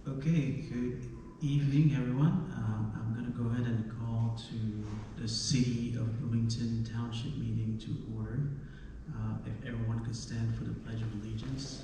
Okay, good evening, everyone. I'm going to go ahead and call to the City of Bloomington Township meeting to order. If everyone could stand for the Pledge of Allegiance.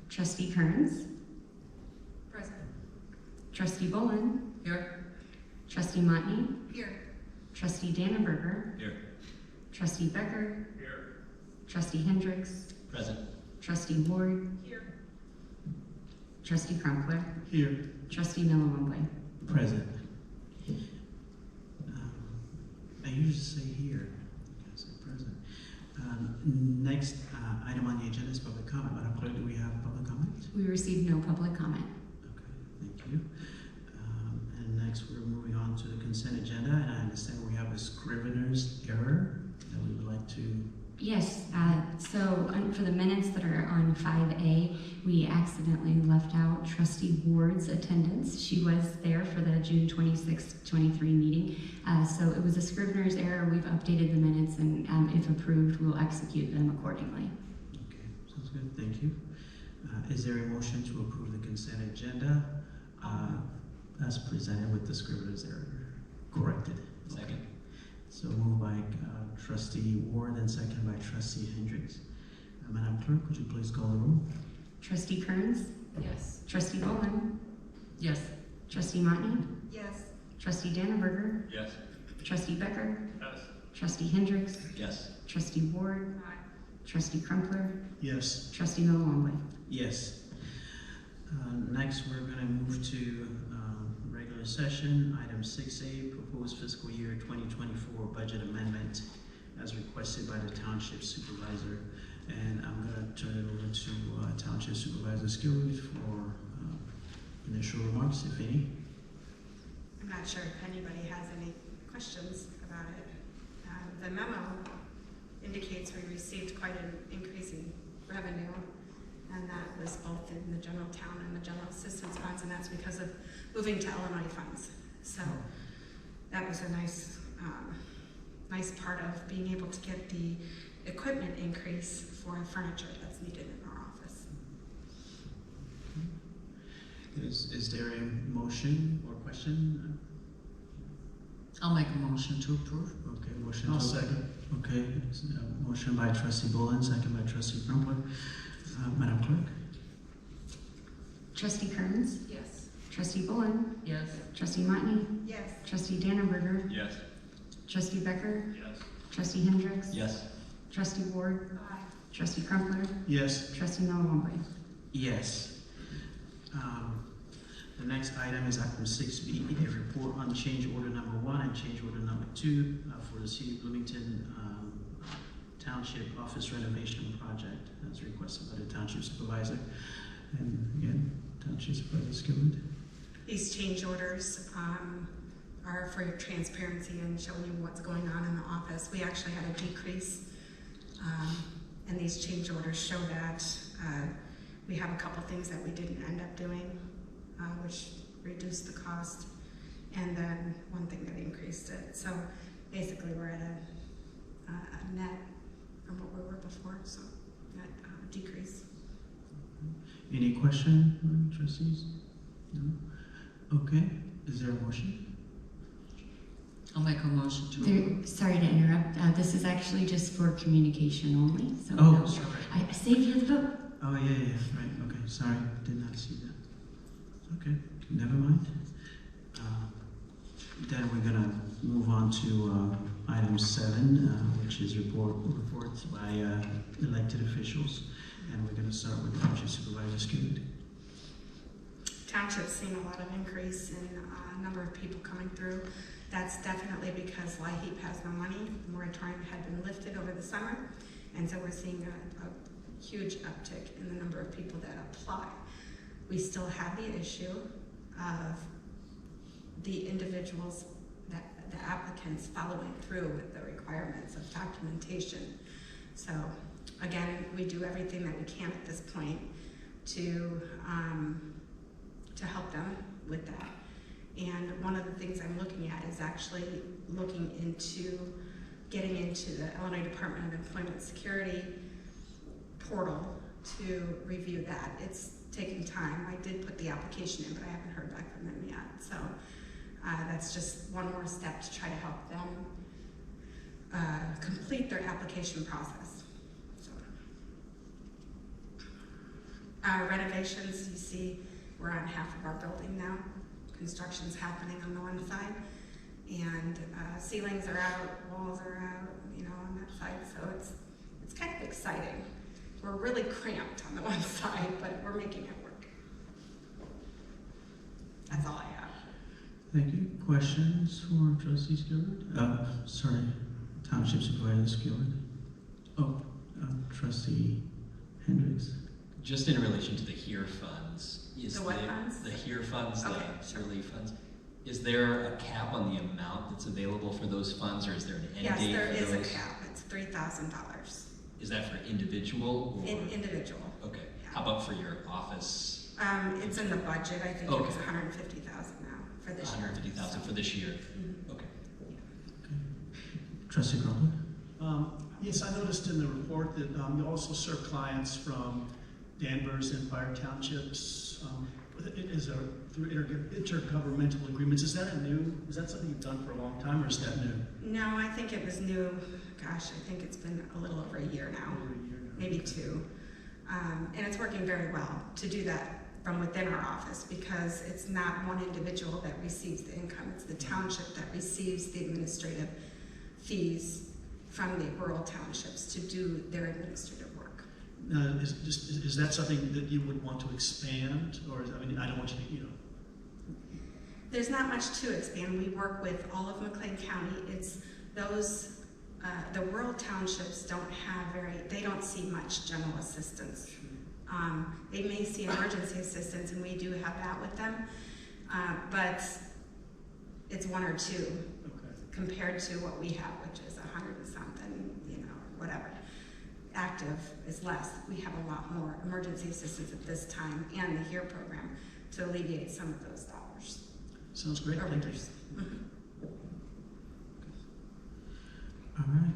Trustee Kearns. Present. Trustee Bolin. Here. Trustee Motney. Here. Trustee Dannenberger. Here. Trustee Becker. Here. Trustee Hendricks. Present. Trustee Ward. Here. Trustee Crumpler. Here. Trustee Milliwambley. Present. I usually say here. I say present. Next item on the agenda is public comment. Madam Clerk, do we have public comment? We received no public comment. Okay, thank you. And next we're moving on to the consent agenda, and I understand we have a scrivener's error that we would like to... Yes, so for the minutes that are on 5A, we accidentally left out Trustee Ward's attendance. She was there for the June 26, 23 meeting. So it was a scrivener's error. We've updated the minutes, and if approved, we'll execute them accordingly. Okay, sounds good. Thank you. Is there a motion to approve the consent agenda as presented with the scrivener's error corrected? Second. Okay. So moved by Trustee Ward and second by Trustee Hendricks. Madam Clerk, would you please call the roll? Trustee Kearns. Yes. Trustee Bolin. Yes. Trustee Motney. Yes. Trustee Dannenberger. Yes. Trustee Becker. Yes. Trustee Hendricks. Yes. Trustee Ward. Aye. Trustee Crumpler. Yes. Trustee Milliwambley. Yes. Next, we're going to move to regular session. Item 6A, proposed fiscal year 2024 budget amendment as requested by the Township Supervisor. And I'm going to turn it over to Township Supervisor Skilwood for initial remarks, if any. I'm not sure if anybody has any questions about it. The memo indicates we received quite an increase in revenue, and that was both in the general town and the general assistance funds, and that's because of moving to Illinois funds. So that was a nice part of being able to get the equipment increase for furniture that's needed in our office. Is there a motion or question? I'll make a motion to approve. Okay, motion. I'll second. Okay, motion by Trustee Bolin, second by Trustee Crumpler. Madam Clerk? Trustee Kearns. Yes. Trustee Bolin. Yes. Trustee Motney. Yes. Trustee Dannenberger. Yes. Trustee Becker. Yes. Trustee Hendricks. Yes. Trustee Ward. Aye. Trustee Crumpler. Yes. Trustee Milliwambley. Yes. The next item is item 6B, a report on change order number 1 and change order number 2 for the City of Bloomington Township office renovation project as requested by the Township Supervisor. And again, Township Supervisor Skilwood. These change orders are for your transparency and showing you what's going on in the office. We actually had a decrease, and these change orders show that we have a couple things that we didn't end up doing, which reduced the cost, and then one thing that increased it. So basically we're at a net from what we were before, so net decrease. Any question, trustees? No? Okay, is there a motion? I'll make a motion to approve. Sorry to interrupt. This is actually just for communication only. So Oh, no, sorry. I saved you the vote. Oh, yeah, right, okay, sorry, did not see that. Okay, never mind. Then we're gonna move on to item 7, which is reports by elected officials. And we're gonna start with Township Supervisor Skilwood. Township's seen a lot of increase in number of people coming through. That's definitely because LIHEAP has no money. The moratorium had been lifted over the summer, and so we're seeing a huge uptick in the number of people that apply. We still have the issue of the individuals, the applicants following through with the requirements of documentation. So again, we do everything that we can at this point to help them with that. And one of the things I'm looking at is actually looking into getting into the Illinois Department of Employment Security portal to review that. It's taking time. I did put the application in, but I haven't heard back from them yet. So that's just one more step to try to help them complete their application process. So, renovations, you see, we're on half of our building now. Construction's happening on the one side, and ceilings are out, walls are out, you know, on that side. So it's kind of exciting. We're really cramped on the one side, but we're making it work. That's all I have. Thank you. Questions for Trustee Skillard? Sorry, Township Supervisor Skillard. Oh, Trustee Hendricks. Just in relation to the HERE funds, is The what funds? The HERE funds, Okay, the relief funds, is there a cap on the amount that's available for those funds, or is there an end Yes, date there for is those? a cap. It's $3,000. Is that for individual or? Individual. Okay. Yeah. How about for your office? It's in the budget. I think it was $150,000 now for this year. 150,000 for this year. Mhm. Okay. Trustee Crumpler? Yes, I noticed in the report that you also serve clients from Danvers and Fire Townships. Is there through intergovernmental agreements? Is that something you've done for a long time, or is that new? No, I think it was new. Gosh, I think it's been a little over a year now, Over a year now. maybe 2. And it's working very well to do that from within our office, because it's not one individual that receives the income. It's the township that receives the administrative fees from the rural townships to do their administrative work. Is that something that you would want to expand, or I don't want you to, There's not much to expand. We work with all of McLean County. It's those, the rural townships they don't see much general assistance. They may see emergency assistance, and we do have that with them, but it's 1 or 2 compared to what we have, which is 100 and something, whatever. Active is less. We have a lot more emergency assistance at this time, and the HERE program to alleviate some of those dollars. Sounds great. Thank you. All right.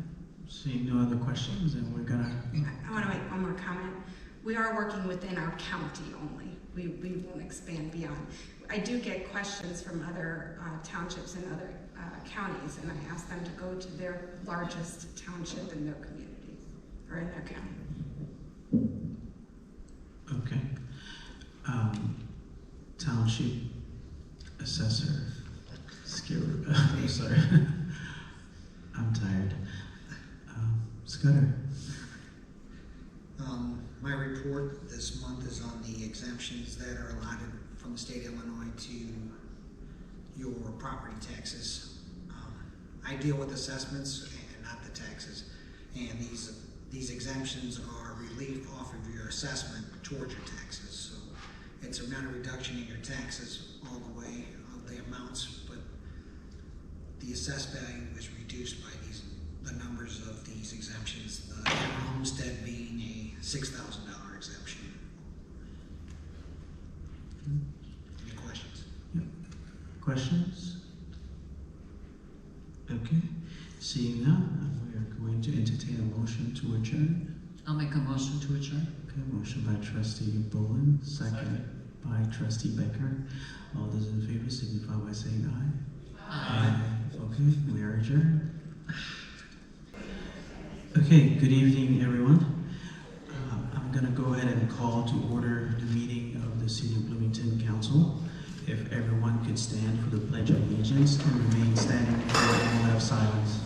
Seeing no other questions, then we're gonna. I want to make one more comment. We are working within our county only. We won't expand beyond. I do get questions from other townships and other counties, and I ask them to go to their largest township in their community or in their county. Okay. Township Assessor Skillard. I'm sorry. I'm tired. Scudder. My report this month is on the exemptions that are allotted from the state of Illinois to your property taxes. I deal with assessments and not the taxes, and these exemptions are relief off of your assessment towards your taxes. So it's not a reduction in your taxes all the way of the amounts, but the assessed value is reduced by the numbers of these exemptions, the homestead being a $6,000 exemption. Any questions? Questions? Okay. Seeing none, we are going to entertain a motion to adjourn. I'll make a motion to adjourn. Okay, motion by Trustee Bowen, second by Trustee Becker. All those in favor signify by saying aye. Okay, we are adjourned. Okay, good evening, everyone. I'm going to go ahead and call to order the meeting of the City of Bloomington Council. If everyone could stand for the Pledge of Allegiance and remain standing for a moment of silence.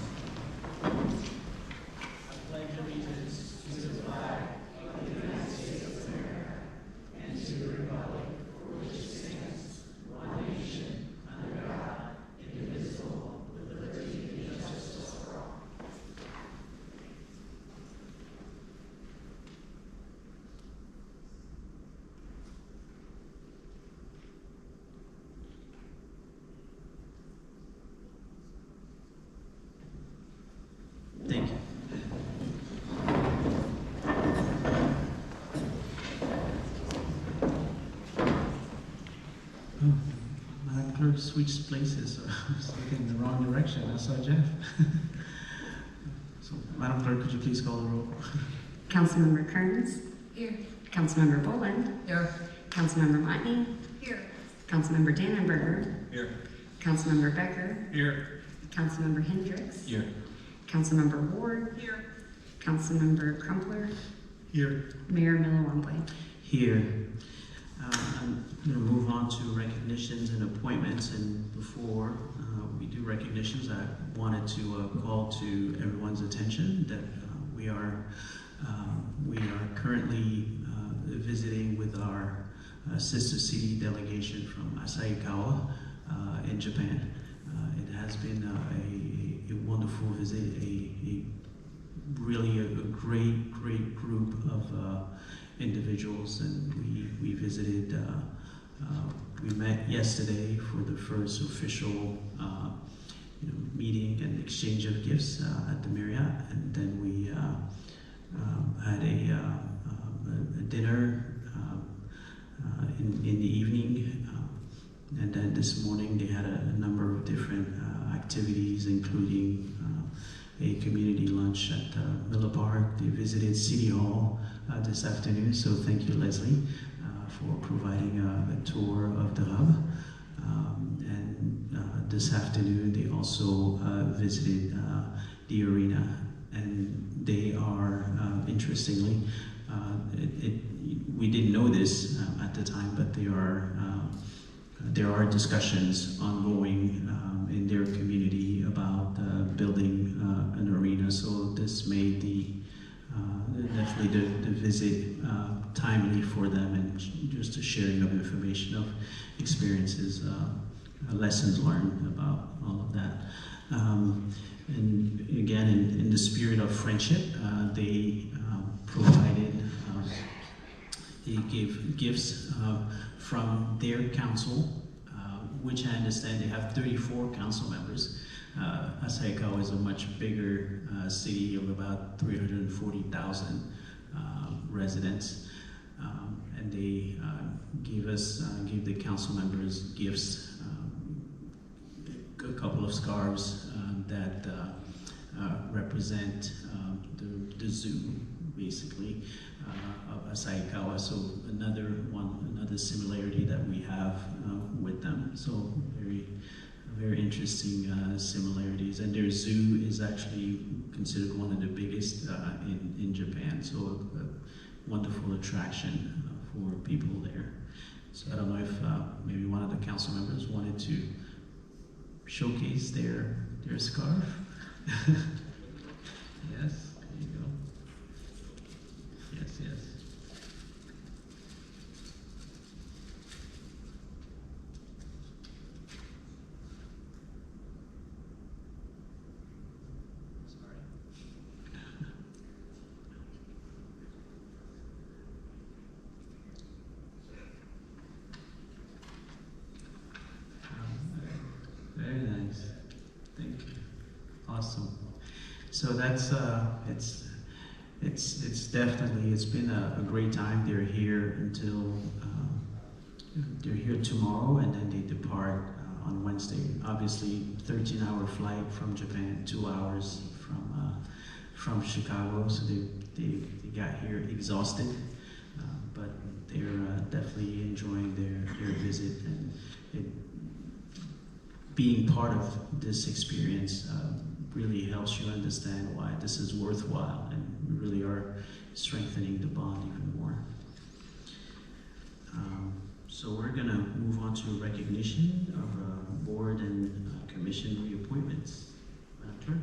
Oh, Madam Clerk switched places, so I was looking in the wrong direction. I saw Jeff. So, Madam Clerk, could you please call the roll? Councilmember Kearns. Here. Councilmember Boland. Here. Councilmember Motney. Here. Councilmember Dannenberger. Here. Councilmember Becker. Here. Councilmember Hendricks. Here. Councilmember Ward. Here. Councilmember Crumpler. Here. Mayor Millawamble. Here. I'm going to move on to recognitions and appointments, and before we do recognitions, I wanted to call to everyone's attention that we are currently visiting with our sister city delegation from Asahikawa in Japan. It has been a wonderful visit, really a great group of individuals, and we visited. We met yesterday for the first official meeting and exchange of gifts at the Marriott, and then we had a dinner in the evening, and then this morning they had a number of different activities, including a community lunch at Miller Park. They visited City Hall this afternoon, so thank you, Leslie, for providing a tour of the hub. And this afternoon they also visited the arena, and they are, interestingly, we didn't know this at the time, but there are discussions ongoing in their community about building an arena. So this made definitely the visit timely for them, and just a sharing of information, of experiences, lessons learned about all of that. And again, in the spirit of friendship, they provided, they gave gifts from their council, which I understand they have 34 council members. Asahikawa is a much bigger city of about 340,000 residents, and they gave the council members gifts, a couple of scarves that represent the zoo, basically, of Asahikawa. So another similarity that we have with them. So very interesting similarities. And their zoo is actually considered one of the biggest in Japan. So a wonderful attraction for people there. So I don't know if maybe one of the council members wanted to showcase their scarf. Yes, there you go. Yes, yes. Very nice. Thank you. Awesome. So that's it's definitely, it's been a great time. They're here until they're here tomorrow, and then they depart on Wednesday. Obviously, 13-hour flight from Japan, 2 hours from Chicago. So they got here exhausted, but they're definitely enjoying their visit, and being part of this experience really helps you understand why this is worthwhile, and we really are strengthening the bond even more. So we're going to move on to recognition of board and commission reappointments. Madam Clerk?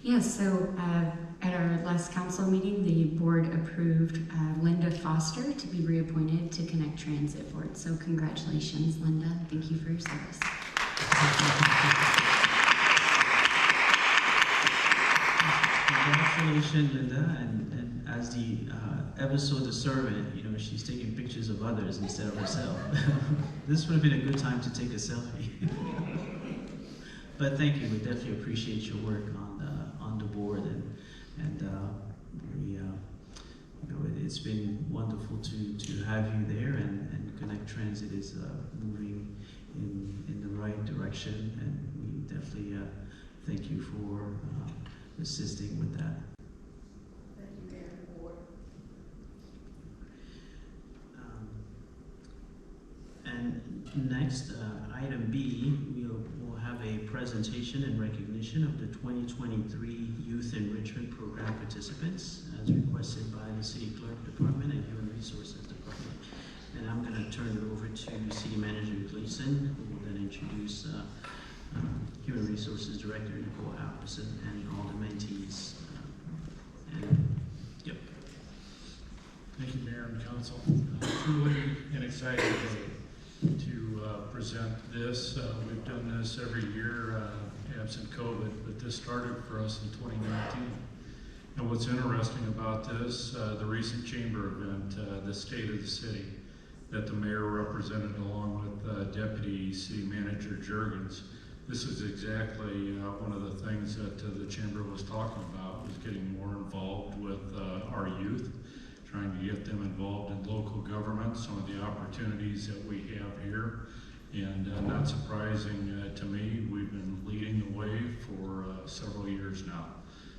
Yes, so at our last council meeting, the board approved Linda Foster to be reappointed to Connect Transit Board. So congratulations, Linda. Thank you for your service. Congratulations, Linda, and as the ever so the servant, she's taking pictures of others instead of herself. This would have been a good time to take a selfie. But thank you, we definitely appreciate your work on the board, and we, it's been wonderful to have you there, and Connect Transit is moving in the right direction, and we definitely thank you for assisting with that. Thank you, Mayor and Board. And next, item B, we'll have a presentation and recognition of the 2023 Youth Enrichment Program participants as requested by the City Clerk Department and Human Resources Department. And I'm going to turn it over to City Manager Gleason, who will then introduce Human Resources Director Nicole Alperson and all the mentees. Yep. Thank you, Mayor and Council. Truly an exciting day to present this. We've done this every year, absent COVID, but this started for us in 2019. And what's interesting about this, the recent chamber event, the state of the city, that the mayor represented along with Deputy City Manager Juergens. This is exactly one of the things that the chamber was talking about, was getting more involved with our youth, trying to get them involved in local government, some of the opportunities that we have here. And not surprising to me, we've been leading the way for several years now.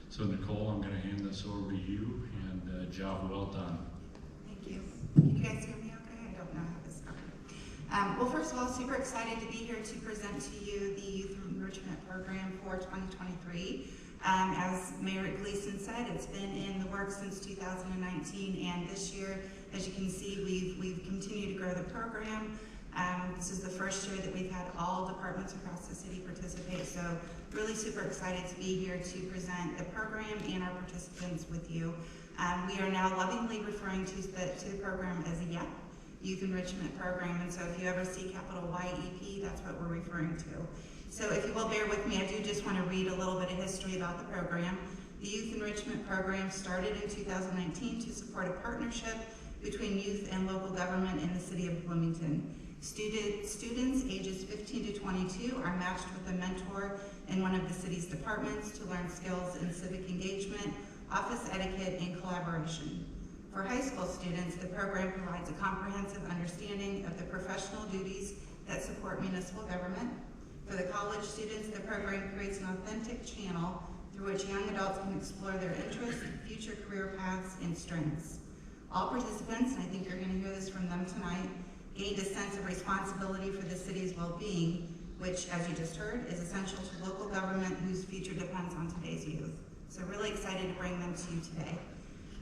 So Nicole, I'm gonna hand this over to you, and job well done. Thank you. Can you guys hear me okay? I don't know how this started. Well, first of all, super excited to be here to present to you the Youth Enrichment Program for 2023. As Mayor Gleason said, it's been in the works since 2019, and this year, as you can see, we've continued to grow the program. This is the first year that we've had all departments across the city participate, so really super excited to be here to present the program and our participants with you. We are now lovingly referring to the program as a YEP, Youth Enrichment Program, and so if you ever see capital YEP, that's what we're referring to. So if you will bear with me, I do just want to read a little bit of history about the program. The Youth Enrichment Program started in 2019 to support a partnership between youth and local government in the city of Bloomington. Students ages 15 to 22 are matched with a mentor in one of the city's departments to learn skills in civic engagement, office etiquette, and collaboration. For high school students, the program provides a comprehensive understanding of the professional duties that support municipal government. For the college students, the program creates an authentic channel through which young adults can explore their interests, future career paths, and strengths. All participants, and I think you're going to hear this from them tonight, gained a sense of responsibility for the city's well-being, which, as you just heard, is essential to local government whose future depends on today's youth. So really excited to bring them to you today.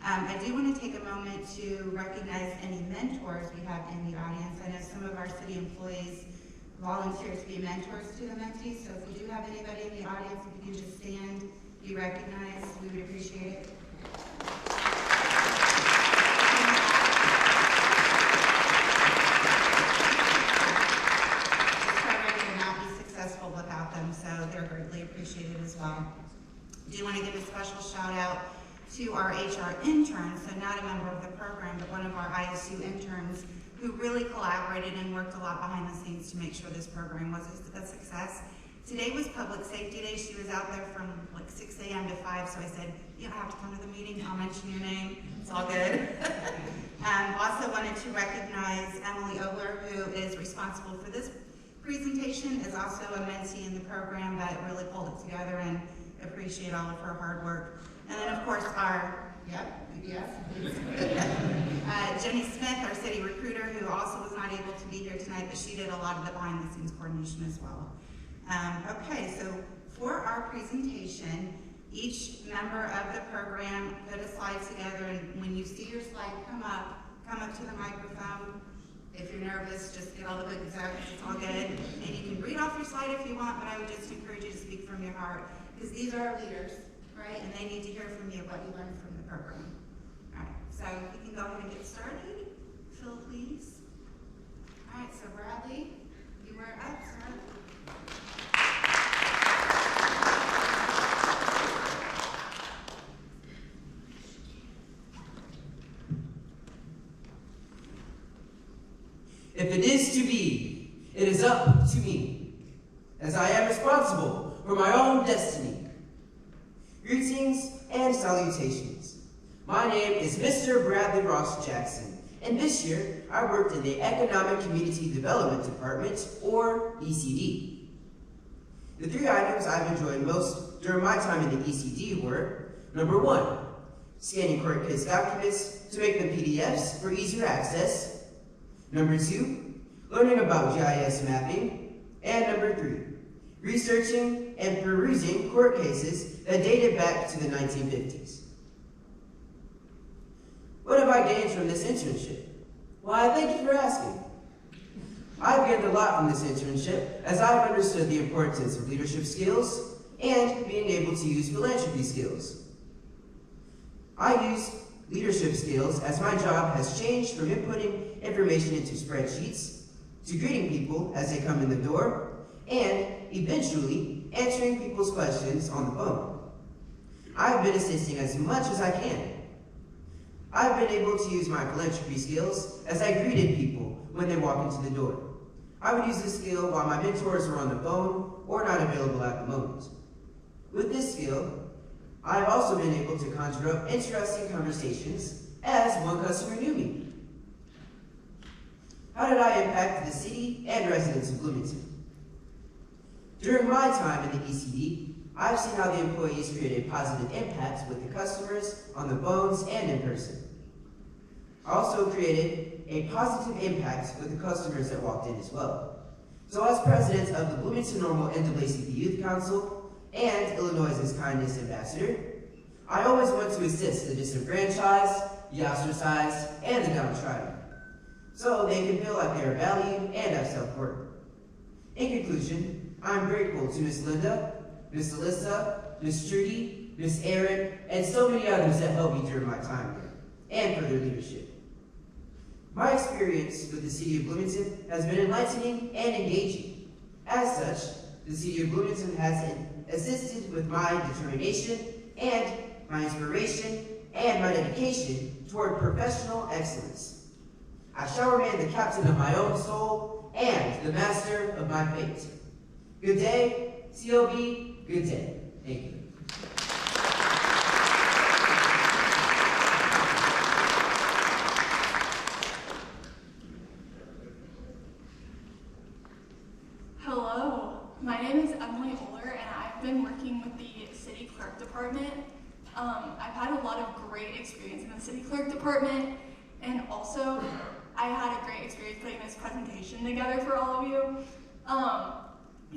I do want to take a moment to recognize any mentors we have in the audience. I know some of our city employees volunteer to be mentors to the mentees, so if we do have anybody in the audience, if you can just stand, be recognized, we would appreciate it. Without them, so they're greatly appreciated as well. I do want to give a special shout out to our HR intern, so not a member of the program, but one of our ISU interns who really collaborated and worked a lot behind the scenes to make sure this program was a success. Today was Public Safety Day. She was out there from like 6 a.m. to 5, so I said, you don't have to come to the meeting, I'll mention your name, it's all good. Also wanted to recognize Emily Ogler, who is responsible for this presentation, is also a mentee in the program that really pulled it together, and appreciate all of her hard work. And then of course our, Jenny Smith, our city recruiter, who also was not able to be here tonight, but she did a lot of the behind the scenes coordination as well. Okay, so for our presentation, each member of the program put a slide together, and when you see your slide come up to the microphone. If you're nervous, just get all the books out, it's all good. And you can read off your slide if you want, but I would just encourage you to speak from your heart, because these are our leaders, right? And they need to hear from you what you learned from the program. All right, so we can go ahead and get started. Phil, please. All right, so Bradley, you were up, sir. If it is to be, it is up to me, as I am responsible for my own destiny. Greetings and salutations. My name is Mr. Bradley Ross Jackson, and this year I worked in the Economic Community Development Department, or ECD. The 3 items I've enjoyed most during my time in the ECD were, number 1, scanning court case documents to make them PDFs for easier access, number 2, learning about GIS mapping, and number 3, researching and perusing court cases that dated back to the 1950s. What have I gained from this internship? Why, thank you for asking. I've gained a lot from this internship as I've understood the importance of leadership skills and being able to use philanthropy skills. I use leadership skills as my job has changed from inputting information into spreadsheets to greeting people as they come in the door and eventually answering people's questions on the phone. I've been assisting as much as I can. I've been able to use my philanthropy skills as I greeted people when they walk into the door. I would use this skill while my mentors were on the phone or not available at the moment. With this skill, I've also been able to conjure up interesting conversations as one customer knew me. How did I impact the city and residents of Bloomington? During my time in the ECD, I've seen how the employees created positive impacts with the customers on the phones and in person. I also created a positive impact with the customers that walked in as well. So as president of the Bloomington Normal NAACP Youth Council and Illinois' Kindness Ambassador, I always want to assist the disenfranchised, the ostracized, and the downtrodden, so they can feel like they are valued and have self-worth. In conclusion, I'm grateful to Miss Linda, Miss Alyssa, Miss Trudy, Miss Erin, and so many others that helped me during my time here, and for their leadership. My experience with the City of Bloomington has been enlightening and engaging. As such, the City of Bloomington has assisted with my determination and my inspiration and my dedication toward professional excellence. I shall remain the captain of my own soul and the master of my fate. Good day, COB, good day. Thank you. Hello, my name is Emily Oler, and I've been working with the City Clerk Department. I've had a lot of great experience in the City Clerk Department, and also I had a great experience putting this presentation together for all of you.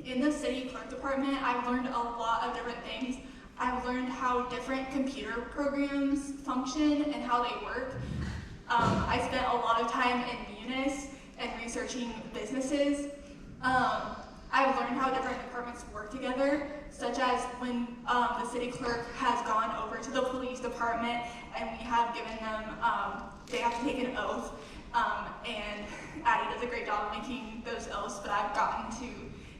In the City Clerk Department, I've learned a lot of different things. I've learned how different computer programs function and how they work. I spent a lot of time in Munis and researching businesses. I've learned how different departments work together, such as when the city clerk has gone over to the police department and we have given them, they have to take an oath, and Addie does a great job of making those oaths, but I've gotten to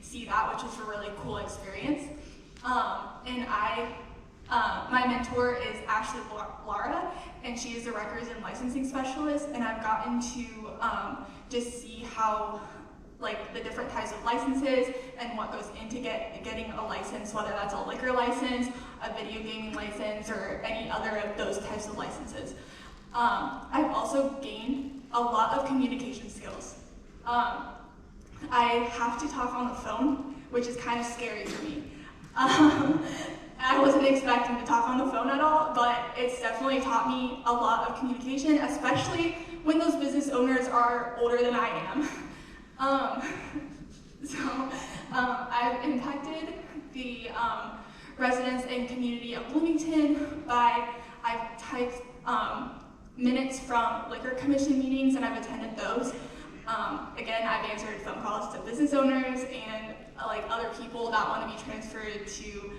see that, which was a really cool experience. And my mentor is Ashley Lara, and she is the records and licensing specialist, and I've gotten to just see how like the different types of licenses and what goes into getting a license, whether that's a liquor license, a video gaming license, or any other of those types of licenses. I've also gained a lot of communication skills. I have to talk on the phone, which is kind of scary for me. I wasn't expecting to talk on the phone at all, but it's definitely taught me a lot of communication, especially when those business owners are older than I am. I've impacted the residents and community of Bloomington I've typed minutes from liquor commission meetings, and I've attended those. Again, I've answered phone calls to business owners and like other people that want to be transferred to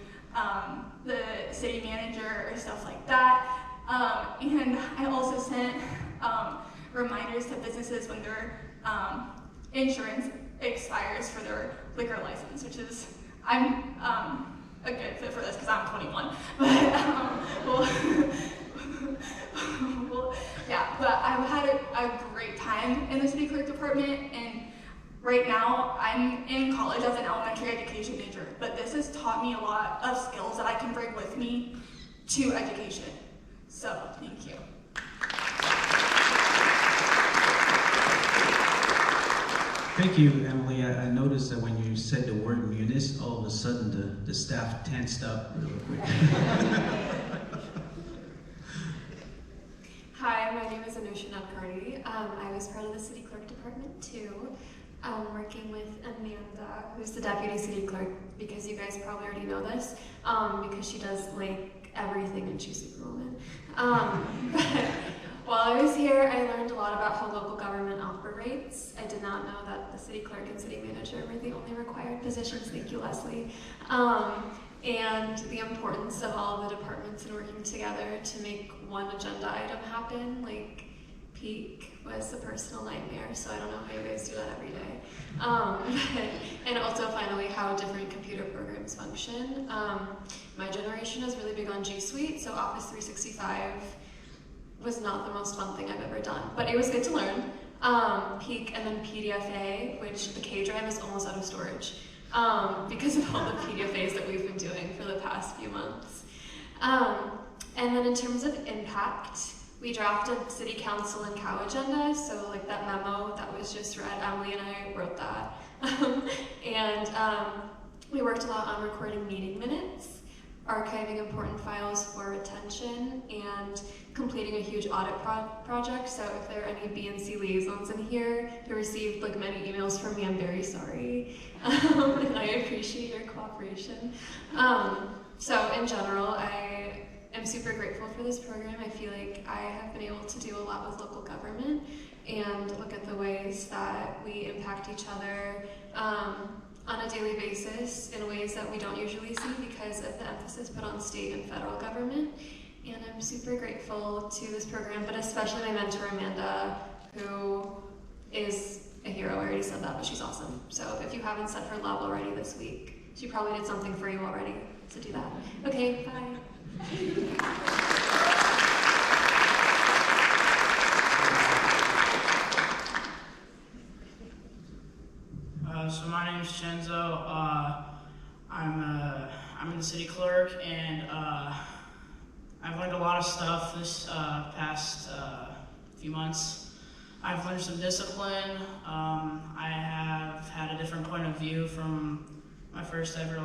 the city manager or stuff like that. And I also sent reminders to businesses when their insurance expires for their liquor license, which is, I'm a good fit for this because I'm 21. But I've had a great time in the city clerk department, and right now I'm in college as an elementary education major, but this has taught me a lot of skills that I can bring with me to education. So, thank you. Thank you, Emily. I noticed that when you said the word munis, all of a sudden the staff tensed up real quick. Hi, my name is Anusha Nadkarni. I was part of the city clerk department too, working with Amanda, who's the deputy city clerk, because you guys probably already know this, because she does like everything and she's Superwoman. But while I was here, I learned a lot about how local government operates. I did not know that the city clerk and city manager were the only required positions. Thank you, Leslie. And the importance of all of the departments and working together to make one agenda item happen. Like peak was a personal nightmare, so I don't know how you guys do that every day. And also finally how different computer programs function. My generation is really big on G Suite, so Office 365 was not the most fun thing I've ever done, but it was good to learn. Peak and then PDFA, which the K drive is almost out of storage. Because of all the PDFAs that we've been doing for the past few months. And then in terms of impact, we drafted city council and cow agenda, so like that memo that was just read, Emily and I wrote that. And we worked a lot on recording meeting minutes, archiving important files for retention, and completing a huge audit project. So if there are any B and C liaisons in here who received like many emails from me, I'm very sorry. And I appreciate your cooperation. So in general, I am super grateful for this program. I feel like I have been able to do a lot with local government and look at the ways that we impact each other on a daily basis in ways that we don't usually see because of the emphasis put on state and federal government. And I'm super grateful to this program, but especially my mentor, Amanda, who is a hero. I already said that, but she's awesome. So if you haven't said her love already this week, she probably did something for you already, so do that. Okay, bye. So my name is Chenzo. I'm the city clerk, and I've learned a lot of stuff this past few months. I've learned some discipline. I have had a different point of view from my first ever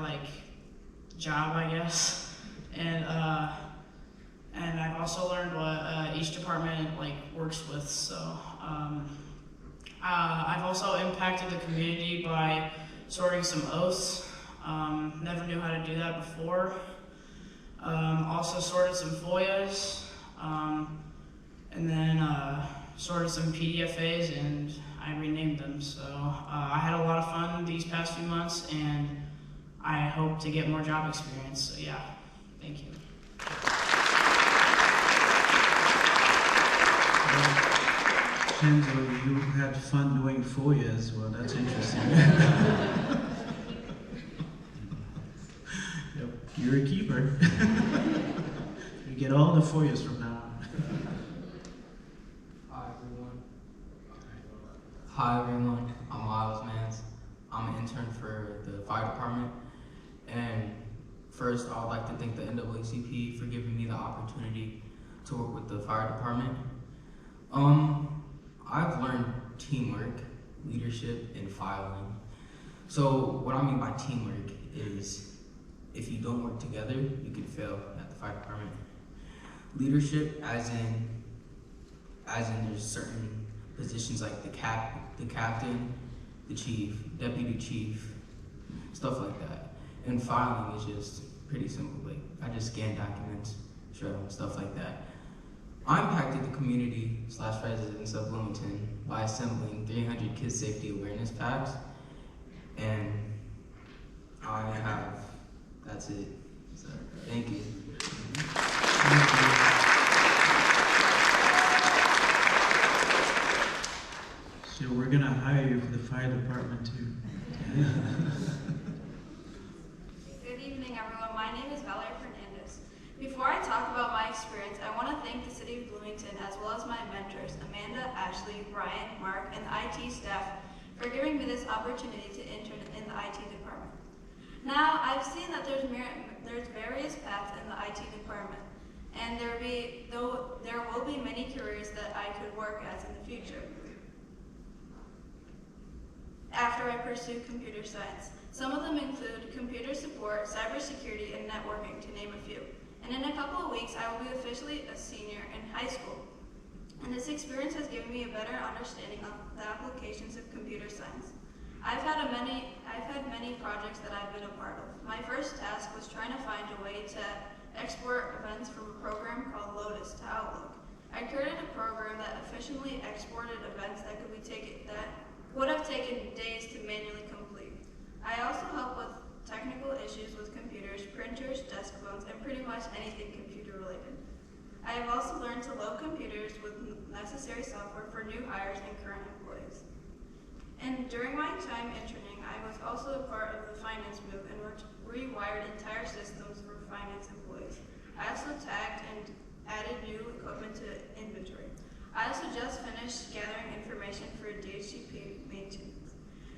job, I guess, and I've also learned what each department works with. So I've also impacted the community by sorting some oaths. Never knew how to do that before. Also sorted some FOIAs, and then sorted some PDFAs, and I renamed them. So I had a lot of fun these past few months, and I hope to get more job experience. So yeah, thank you. Chenzo, you had fun doing FOIAs. Well, that's interesting. Yep, you're a keeper. You get all the FOIAs from now on. Hi everyone, I'm Miles Mans. I'm an intern for the fire department. And first, I would like to thank the NAACP for giving me the opportunity to work with the fire department. I've learned teamwork, leadership, and filing. So what I mean by teamwork is if you don't work together, you can fail at the fire department. Leadership, as in there's certain positions like the captain, the chief, deputy chief, stuff like that. And filing is just pretty simple. I just scan documents, shred them, stuff like that. I impacted the community / residents of Bloomington by assembling 300 kids safety awareness packs, and that's it. So, thank you. So we're gonna hire you for the fire department too. Good evening, everyone. My name is Valerie Fernandez. Before I talk about my experience, I want to thank the City of Bloomington as well as my mentors, Amanda, Ashley, Brian, Mark, and the IT staff for giving me this opportunity to intern in the IT department. Now, I've seen that there's various paths in the IT department, and there will be many careers that I could work as in the future. after I pursued computer science. Some of them include computer support, cybersecurity, and networking, to name a few. And in a couple of weeks, I will be officially a senior in high school. And this experience has given me a better understanding of the applications of computer science. I've had many projects that I've been a part of. My first task was trying to find a way to export events from a program called Lotus to Outlook. I created a program that efficiently exported events that would have taken days to manually complete. I also help with technical issues with computers, printers, desk phones, and pretty much anything computer related. I have also learned to load computers with necessary software for new hires and current employees. And during my time interning, I was also a part of the finance move and rewired entire systems for finance employees. I also tagged and added new equipment to inventory. I also just finished gathering information for DHCP maintenance.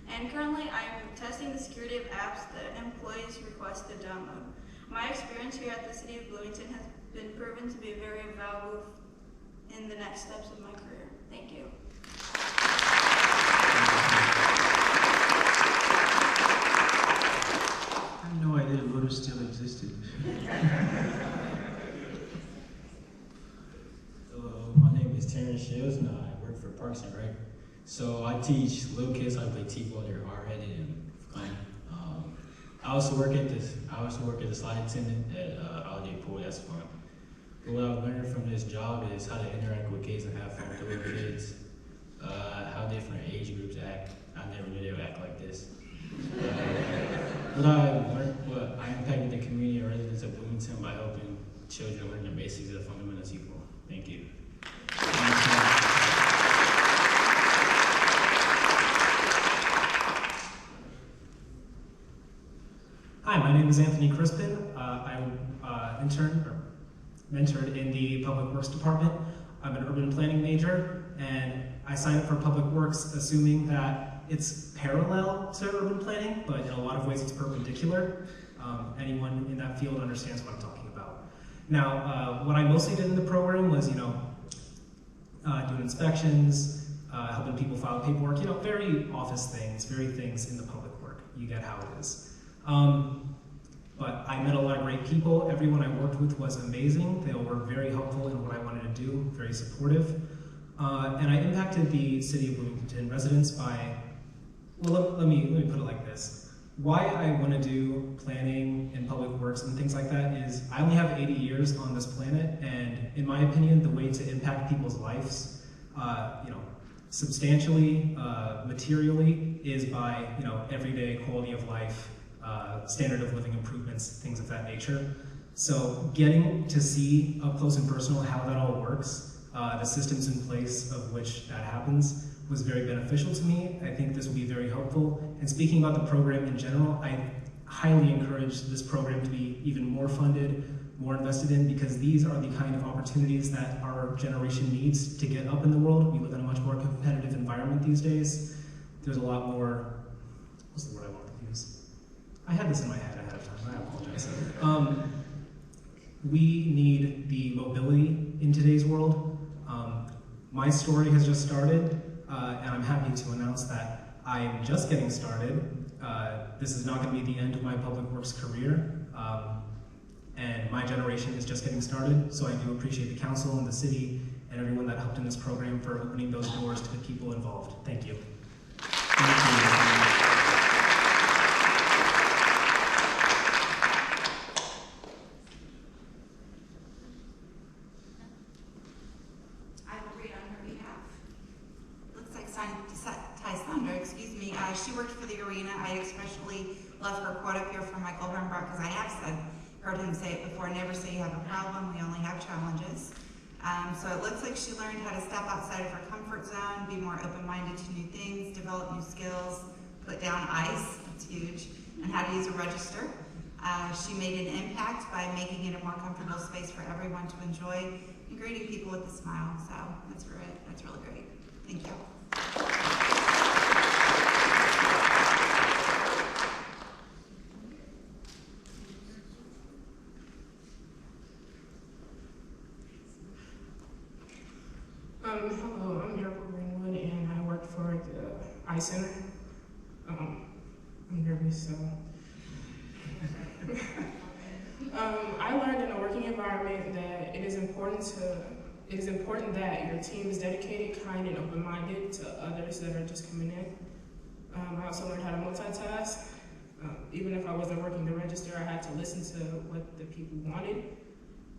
And currently, I am testing the security of apps that employees request to download. My experience here at the City of Bloomington has been proven to be very valuable in the next steps of my career. Thank you. I had no idea Lotus still existed. Hello, my name is Terrence Shields and I work for Parks and Rec. So I teach little kids how to play T-ball. They're hard-headed and funny. I also work at the slide attendant at Holiday Pool. That's fun. But what I've learned from this job is how to interact with kids and have fun with the little kids. How different age groups act. I never knew they would act like this. What I impacted the community and residents of Bloomington by helping children learn the basics of fundamentals equal. Thank you. Hi, my name is Anthony Crispin. I mentored in the Public Works Department. I'm an urban planning major, and I signed up for Public Works assuming that it's parallel to urban planning, but in a lot of ways it's perpendicular. Anyone in that field understands what I'm talking about. Now, what I mostly did in the program was, doing inspections, helping people file paperwork, very office things, very things in the public work. You get how it is. But I met a lot of great people. Everyone I worked with was amazing. They were very helpful in what I wanted to do, very supportive. And I impacted the City of Bloomington residents by, well, let me put it like this. Why I want to do planning and public works and things like that is I only have 80 years on this planet, and in my opinion, the way to impact people's lives, substantially, materially, is by, everyday quality of life, standard of living improvements, things of that nature. So getting to see up close and personal how that all works, the systems in place of which that happens, was very beneficial to me. I think this will be very helpful. And speaking about the program in general, I highly encourage this program to be even more funded, more invested in, because these are the kind of opportunities that our generation needs to get up in the world. We live in a much more competitive environment these days. There's a lot more, what's the word I want to use? I had this in my head ahead of time, I apologize. We need the mobility in today's world. My story has just started, and I'm happy to announce that I am just getting started. This is not going to be the end of my public works career, and my generation is just getting started, so I do appreciate the council and the city and everyone that helped in this program for opening those doors to the people involved. Thank you. She worked for the arena. I especially love her quote up here from Michael Bernbrock, because I have heard him say it before: never say you have a problem, we only have challenges. So it looks like she learned how to step outside of her comfort zone, be more open-minded to new things, develop new skills, put down ice, that's huge, and how to use a register. She made an impact by making it a more comfortable space for everyone to enjoy and greeting people with a smile. So that's really great. Thank you. Hello, I'm Eric Greenwood, and I work for the Eye Center. so. I learned in a working environment that it is important that your team is dedicated, kind, and open-minded to others that are just coming in. I also learned how to multitask. Even if I wasn't working the register, I had to listen to what the people wanted.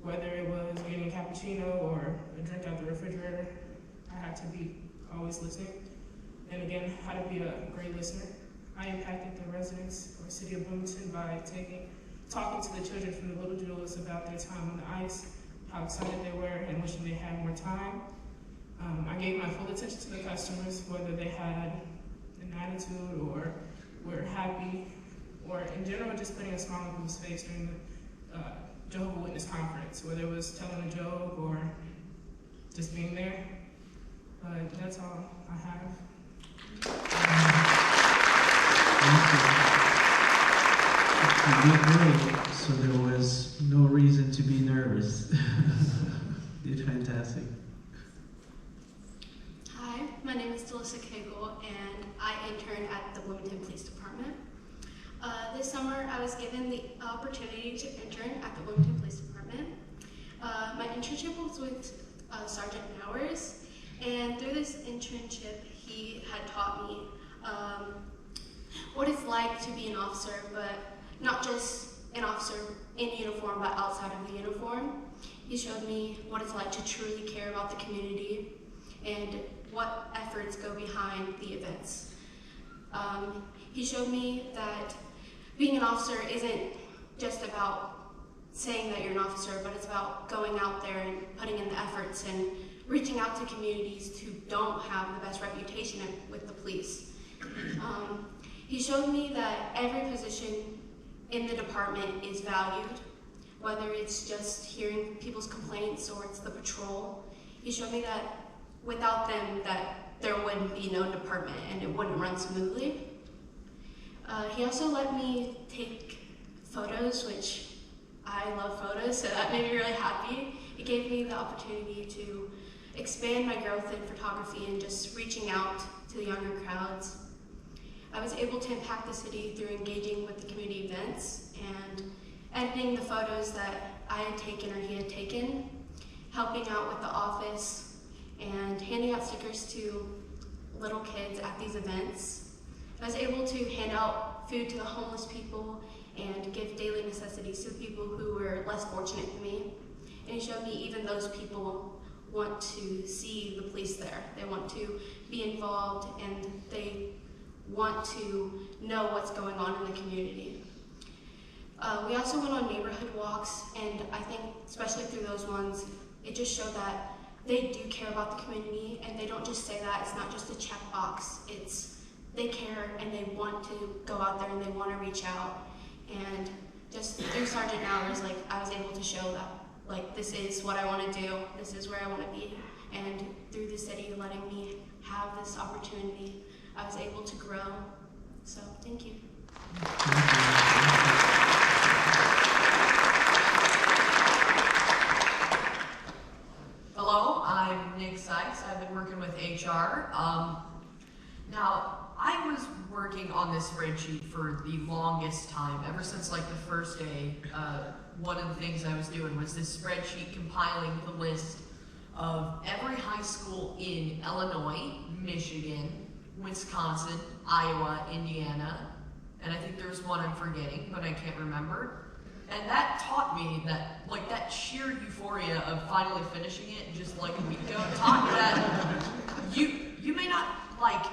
Whether it was getting a cappuccino or a drink out the refrigerator, I had to be always listening. And again, how to be a great listener. I impacted the residents or city of Bloomington by talking to the children from the Little Jewels about their time on the ice, how excited they were and wishing they had more time. I gave my full attention to the customers, whether they had an attitude or were happy, or in general just putting a smile on people's face during the Jehovah's Witness conference, whether it was telling a joke or just being there. But that's all I have. You did great, so there was no reason to be nervous. You did fantastic. Hi, my name is Delissa Cagle, and I intern at the Bloomington Police Department. This summer, I was given the opportunity to intern at the Bloomington Police Department. My internship was with Sergeant Bowers, and through this internship, he had taught me what it's like to be an officer, but not just an officer in uniform, but outside of the uniform. He showed me what it's like to truly care about the community and what efforts go behind the events. He showed me that being an officer isn't just about saying that you're an officer, but it's about going out there and putting in the efforts and reaching out to communities who don't have the best reputation with the police. He showed me that every position in the department is valued, whether it's just hearing people's complaints or it's the patrol. He showed me that without them, that there wouldn't be no department and it wouldn't run smoothly. He also let me take photos, which I love photos, so that made me really happy. It gave me the opportunity to expand my growth in photography and just reaching out to the younger crowds. I was able to impact the city through engaging with the community events and editing the photos that I had taken or he had taken, helping out with the office, and handing out stickers to little kids at these events. I was able to hand out food to the homeless people and give daily necessities to people who were less fortunate than me. And he showed me even those people want to see the police there. They want to be involved and they want to know what's going on in the community. We also went on neighborhood walks, and I think especially through those ones, it just showed that they do care about the community, and they don't just say that. It's not just a checkbox. It's they care and they want to go out there and they want to reach out. And just through Sergeant Bowers, like I was able to show that like this is what I want to do. This is where I want to be. And through the city letting me have this opportunity, I was able to grow. So thank you. Hello, I'm Nick Sykes. I've been working with HR. Now, I was working on this spreadsheet for the longest time, ever since like the first day. One of the things I was doing was this spreadsheet compiling the list of every high school in Illinois, Michigan, Wisconsin, Iowa, Indiana, and I think there's one I'm forgetting, but I can't remember. And that taught me that, like, that sheer euphoria of finally finishing it just like a week ago taught me that you may not like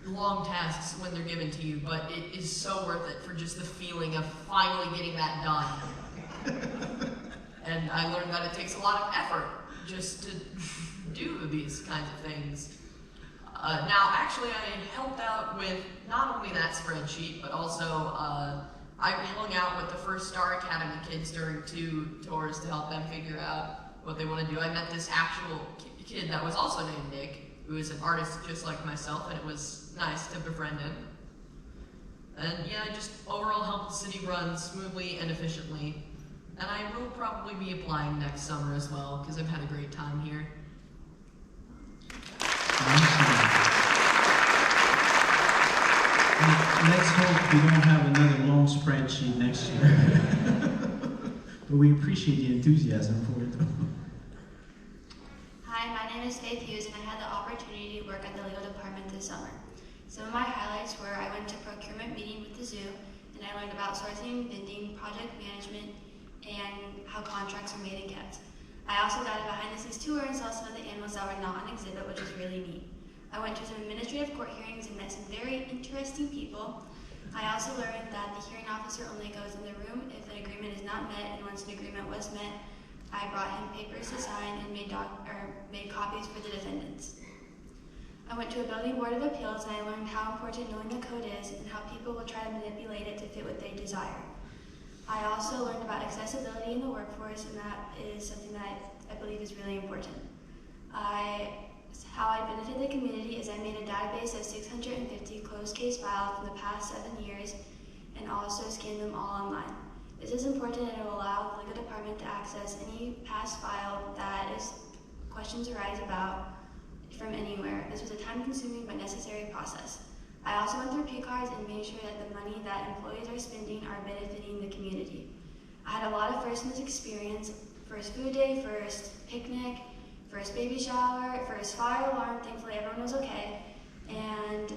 long tasks when they're given to you, but it is so worth it for just the feeling of finally getting that done. And I learned that it takes a lot of effort just to do these kinds of things. Now, actually, I helped out with not only that spreadsheet, but also I hung out with the First Star Academy kids during 2 tours to help them figure out what they want to do. I met this actual kid that was also named Nick, who is an artist just like myself, and it was nice to befriend him. And yeah, I just overall helped the city run smoothly and efficiently. And I will probably be applying next summer as well, because I've had a great time here. Let's hope we don't have another long spreadsheet next year. But we appreciate the enthusiasm for it. Hi, my name is Faith Hughes, and I had the opportunity to work at the legal department this summer. Some of my highlights were I went to procurement meeting with the zoo, and I learned about sourcing, vending, project management, and how contracts are made and kept. I also got a behind-the-scenes tour and saw some of the animals that were not on exhibit, which was really neat. I went to some administrative court hearings and met some very interesting people. I also learned that the hearing officer only goes in the room if an agreement is not met, and once an agreement was met, I brought him papers to sign and made copies for the defendants. I went to a building board of appeals, and I learned how important knowing the code is and how people will try to manipulate it to fit what they desire. I also learned about accessibility in the workforce, and that is something that I believe is really important. How I benefited the community is I made a database of 650 closed case files from the past 7 years and also scanned them all online. This is important, and it will allow the legal department to access any past file that questions arise about from anywhere. This was a time-consuming but necessary process. I also went through P-cards and made sure that the money that employees are spending are benefiting the community. I had a lot of firsts in this experience: first food day, first picnic, first baby shower, first fire alarm, thankfully everyone was okay, and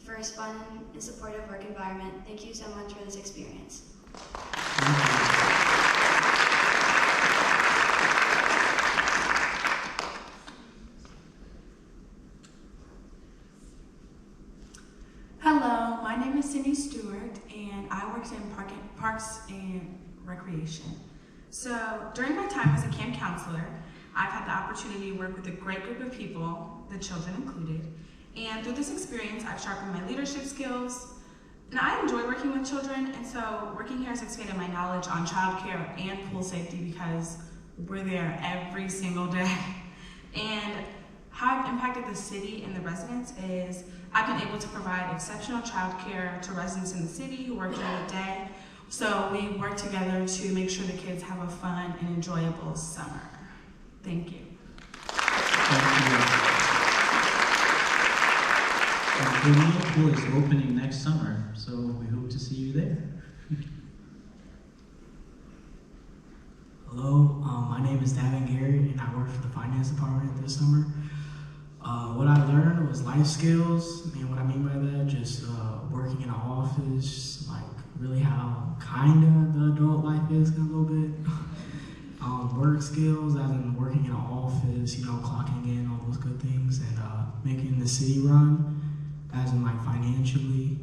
first fun and supportive work environment. Thank you so much for this experience. Hello, my name is Cindy Stewart, and I work in Parks and Recreation. So during my time as a camp counselor, I've had the opportunity to work with a great group of people, the children included, and through this experience, I've sharpened my leadership skills. And I enjoy working with children, and so working here has expanded my knowledge on childcare and pool safety because we're there every single day. And how I've impacted the city and the residents is I've been able to provide exceptional childcare to residents in the city who work during the day. So we work together to make sure the kids have a fun and enjoyable summer. Thank you. The new pool is opening next summer, so we hope to see you there. Hello, my name is Davin Gary, and I work for the finance department this summer. What I learned was life skills, and what I mean by that, just working in an office, like really how kinda the adult life is a little bit. Work skills, as in working in an office, clocking in, all those good things, and making the city run, as in like financially,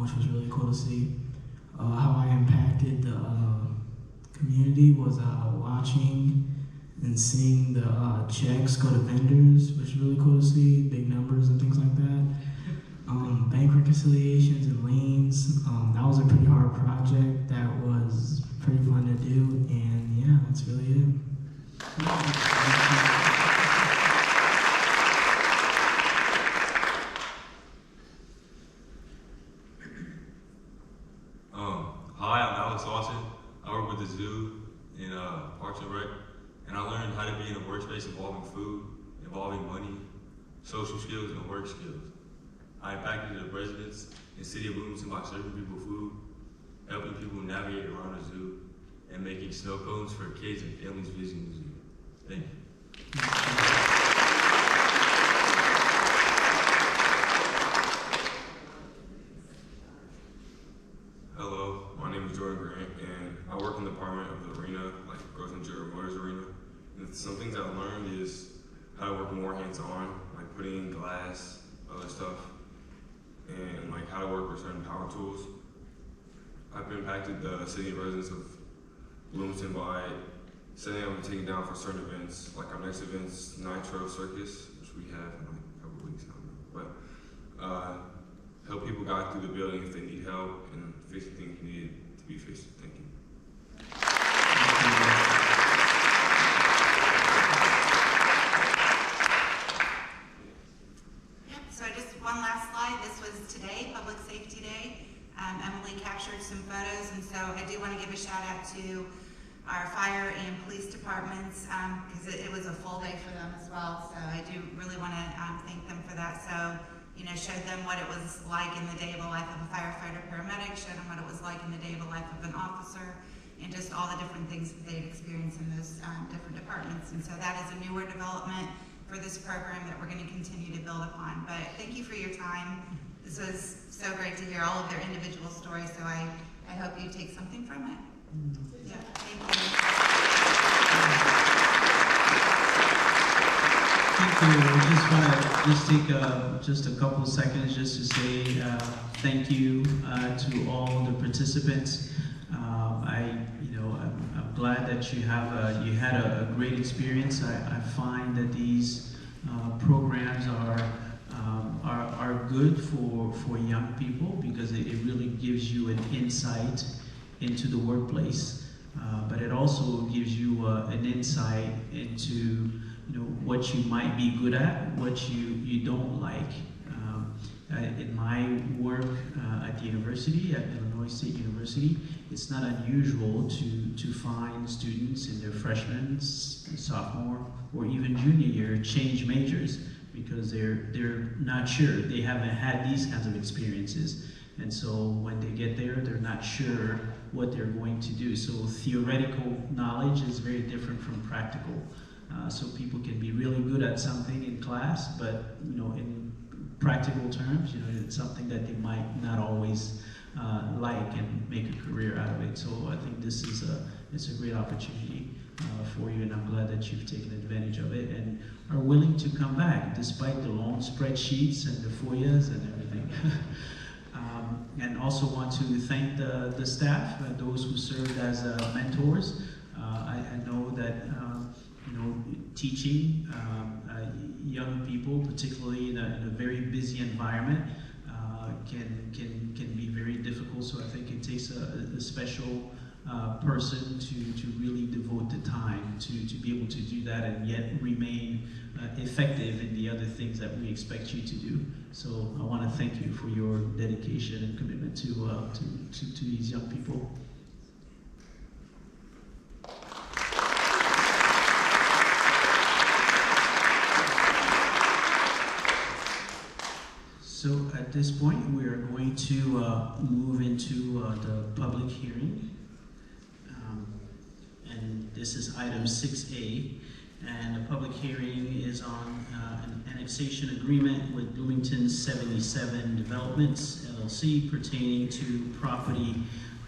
which was really cool to see. How I impacted the community was watching and seeing the checks go to vendors, which is really cool to see, big numbers and things like that. Bank reconciliations and liens, that was a pretty hard project that was pretty fun to do, and yeah, that's really it. Hi, I'm Alex Austin. I work with the zoo in Parks and Rec, and I learned how to be in a workspace involving food, involving money, social skills, and work skills. I impacted the residents in the city of Bloomington by serving people food, helping people navigate around the zoo, and making snow cones for kids and families visiting the zoo. Thank you. Hello, my name is Jordan Grant, and I work in the department of the arena, like goes into a motors arena. And some things I've learned is how to work more hands-on, like putting in glass, other stuff, and like how to work with certain power tools. I've impacted the city and residents of Bloomington by setting up and taking down for certain events, like our next event's Nitro Circus, which we have in like a couple of weeks, I don't know. But help people guide through the building if they need help and fix things needed to be fixed. Thank you. So just one last slide. This was today, Public Safety Day. Emily captured some photos, and so I do want to give a shout out to our fire and police departments because it was a full day for them as well. So I do really want to thank them for that. So You know, showed them what it was like in the day of a life of a firefighter paramedic, showed them what it was like in the day of a life of an officer, and just all the different things that they've experienced in those different departments. And so that is a newer development for this program that we're going to continue to build upon. But thank you for your time. This was so great to hear all of their individual stories, so I hope you take something from it. Yeah, thank you. Thank you. I just want to take just a couple of seconds just to say thank you to all the participants. I'm glad that you had a great experience. I find that these programs are good for young people because it really gives you an insight into the workplace, but it also gives you an insight into what you might be good at, what you don't like. In my work at the university, at Illinois State University, it's not unusual to find students in their freshman, sophomore, or even junior year change majors because they're not sure. They haven't had these kinds of experiences. And so when they get there, they're not sure what they're going to do. So theoretical knowledge is very different from practical. So people can be really good at something in class, but in practical terms, it's something that they might not always like and make a career out of it. So I think this is it's a great opportunity for you, and I'm glad that you've taken advantage of it and are willing to come back despite the long spreadsheets and the FOIAs and everything. And also want to thank the staff, those who served as mentors. I know that teaching young people, particularly in a very busy environment, can be very difficult. So I think it takes a special person to really devote the time to be able to do that and yet remain effective in the other things that we expect you to do. So I want to thank you for your dedication and commitment to these young people. So at this point, we are going to move into the public hearing. And this is item 6A. And the public hearing is on an annexation agreement with Bloomington 77 Developments, LLC, pertaining to property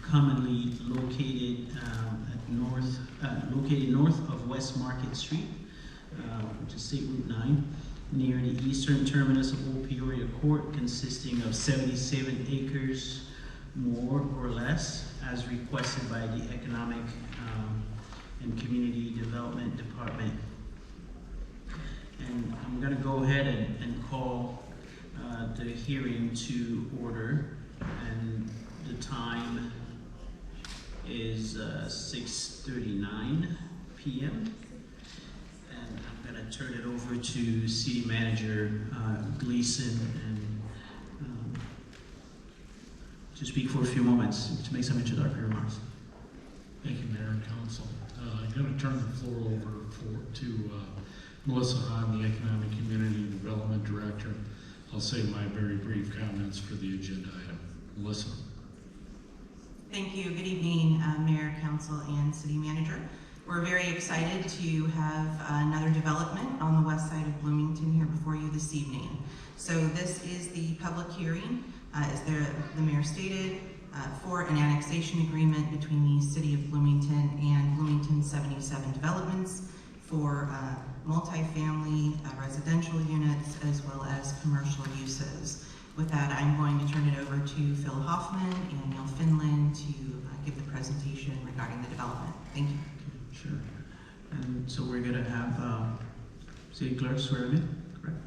commonly located north of West Market Street, which is State Route 9. Near the eastern terminus of Old Peoria Court, consisting of 77 acres more or less, as requested by the Economic and Community Development Department. And I'm going to go ahead and call the hearing to order, and the time is 6:39 p.m. I'm going to turn it over to City Manager Gleason and to speak for a few moments to make some introductory remarks. Thank you, Mayor and Council. I'm going to turn the floor over to Melissa Hahn, the Economic Community Development Director. I'll save my very brief comments for the agenda item. Melissa. Thank you. Good evening, Mayor, Council, and City Manager. We're very excited to have another development on the west side of Bloomington here before you this evening. So this is the public hearing, as the Mayor stated, for an annexation agreement between the City of Bloomington and Bloomington 77 Developments for multifamily residential units as well as commercial uses. With that, I'm going to turn it over to Phil Hoffman and Neil Finland to give the presentation regarding the development. Thank you. Sure. And so we're going to have City Clerk swear in, correct?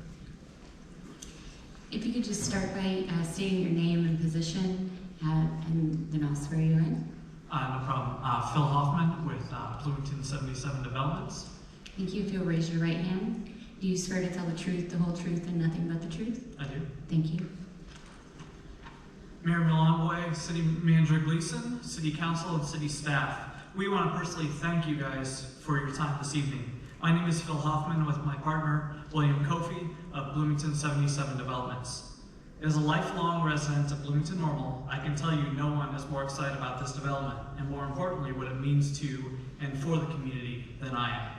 If you could just start by stating your name and position, and then I'll swear you in. No problem. Phil Hoffman with Bloomington 77 Developments. Thank you. If you'll raise your right hand. Do you swear to tell the truth, the whole truth, and nothing but the truth? I do. Thank you. Mayor Milonboy, City Manager Gleason, City Council, and City staff. We want to personally thank you guys for your time this evening. My name is Phil Hoffman with my partner, William Kofi. of Bloomington 77 developments. As a lifelong resident of Bloomington Normal, I can tell you no one is more excited about this development, and more importantly, what it means to and for the community than I am.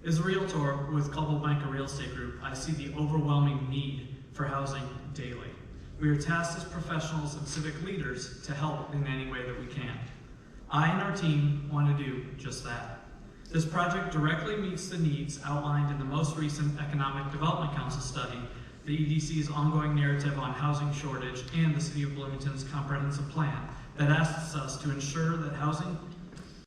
As a realtor with Coldwell Banker Real Estate Group, I see the overwhelming need for housing daily. We are tasked as professionals and civic leaders to help in any way that we can. I and our team want to do just that. This project directly meets the needs outlined in the most recent Economic Development Council study, the EDC's ongoing narrative on housing shortage, and the City of Bloomington's comprehensive plan that asks us to ensure that housing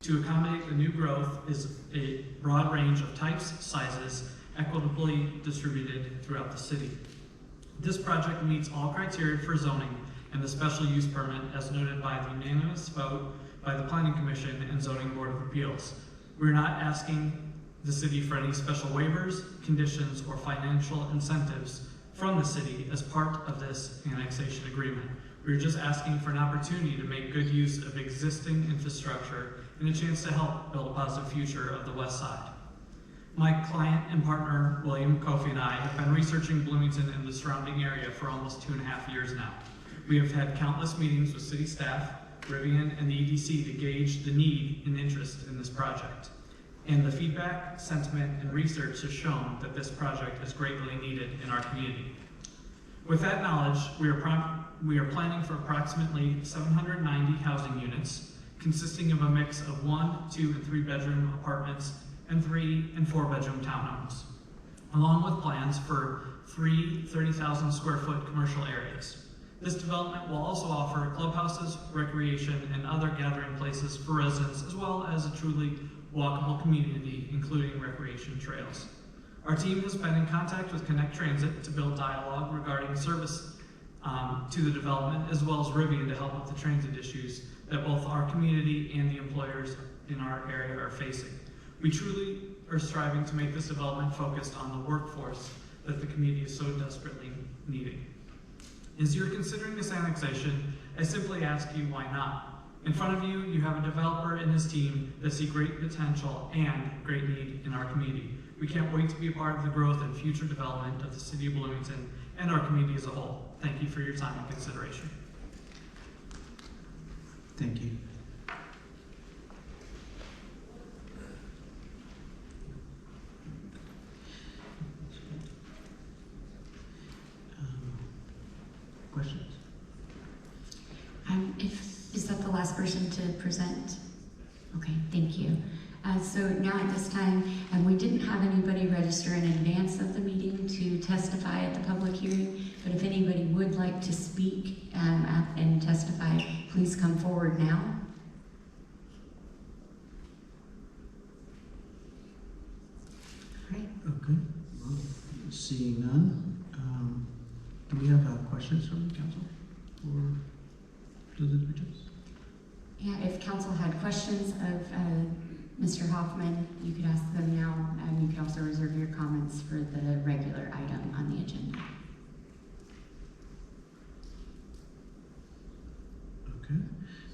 to accommodate the new growth is a broad range of types, sizes, equitably distributed throughout the city. This project meets all criteria for zoning and the special use permit as noted by the unanimous vote by the Planning Commission and Zoning Board of Appeals. We're not asking the city for any special waivers, conditions, or financial incentives from the city as part of this annexation agreement. We're just asking for an opportunity to make good use of existing infrastructure and a chance to help build a positive future of the West Side. My client and partner, William Kofi, and I have been researching Bloomington and the surrounding area for almost 2.5 years now. We have had countless meetings with city staff, Rivian, and the EDC to gauge the need and interest in this project. And the feedback, sentiment, and research has shown that this project is greatly needed in our community. With that knowledge, we are planning for approximately 790 housing units, consisting of a mix of 1, 2, and 3 bedroom apartments and 3 and 4 bedroom townhomes, along with plans for 3 30,000 square foot commercial areas. This development will also offer clubhouses, recreation, and other gathering places for residents, as well as a truly walkable community, including recreation trails. Our team has been in contact with Connect Transit to build dialogue regarding service to the development, as well as Rivian to help with the transit issues that both our community and the employers in our area are facing. We truly are striving to make this development focused on the workforce that the community is so desperately needing. As you're considering this annexation, I simply ask you, why not? In front of you, you have a developer and his team that see great potential and great need in our community. We can't wait to be a part of the growth and future development of the City of Bloomington and our community as a whole. Thank you for your time and consideration. Thank you. Questions? Is that the last person to present? Okay, thank you. So now at this time, we didn't have anybody register in advance of the meeting to testify at the public hearing, but if anybody would like to speak and testify, please come forward now. Right. Okay, well, seeing none, do we have questions from the council or the individuals? Yeah, if council had questions of Mr. Hoffman, you could ask them now, and you could also reserve your comments for the regular item on the agenda. Okay,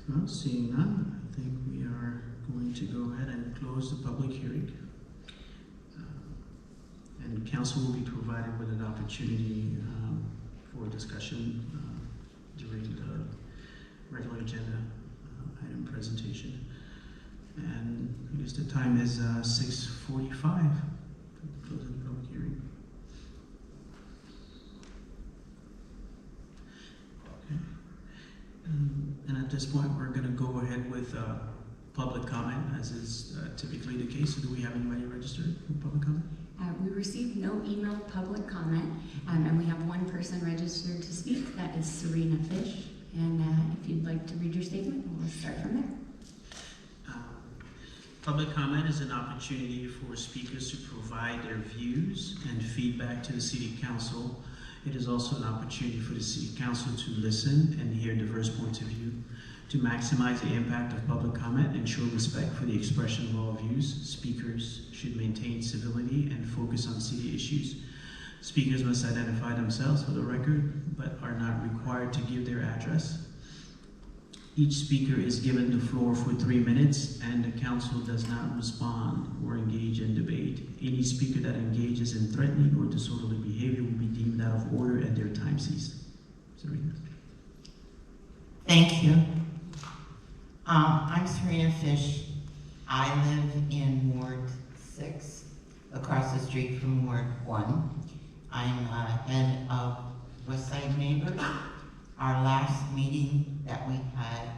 well, seeing none, I think we are going to go ahead and close the public hearing. And council will be provided with an opportunity for discussion during the regular agenda item presentation. And I guess the time is 6:45 for closing the public hearing. Okay. And at this point, we're going to go ahead with public comment, as is typically the case. So do we have anybody registered for public comment? We received no email public comment, and we have one person registered to speak. That is Serena Fish. And if you'd like to read your statement, we'll start from there. Public comment is an opportunity for speakers to provide their views and feedback to the City Council. It is also an opportunity for the City Council to listen and hear diverse points of view. To maximize the impact of public comment and show respect for the expression of all views, speakers should maintain civility and focus on city issues. Speakers must identify themselves for the record, but are not required to give their address. Each speaker is given the floor for 3 minutes, and the council does not respond or engage in debate. Any speaker that engages in threatening or disorderly behavior will be deemed out of order and their time ceased. Serena. Thank you. I'm Serena Fish. I live in Ward 6, across the street from Ward 1. I'm head of Westside Neighbors. Our last meeting that we had,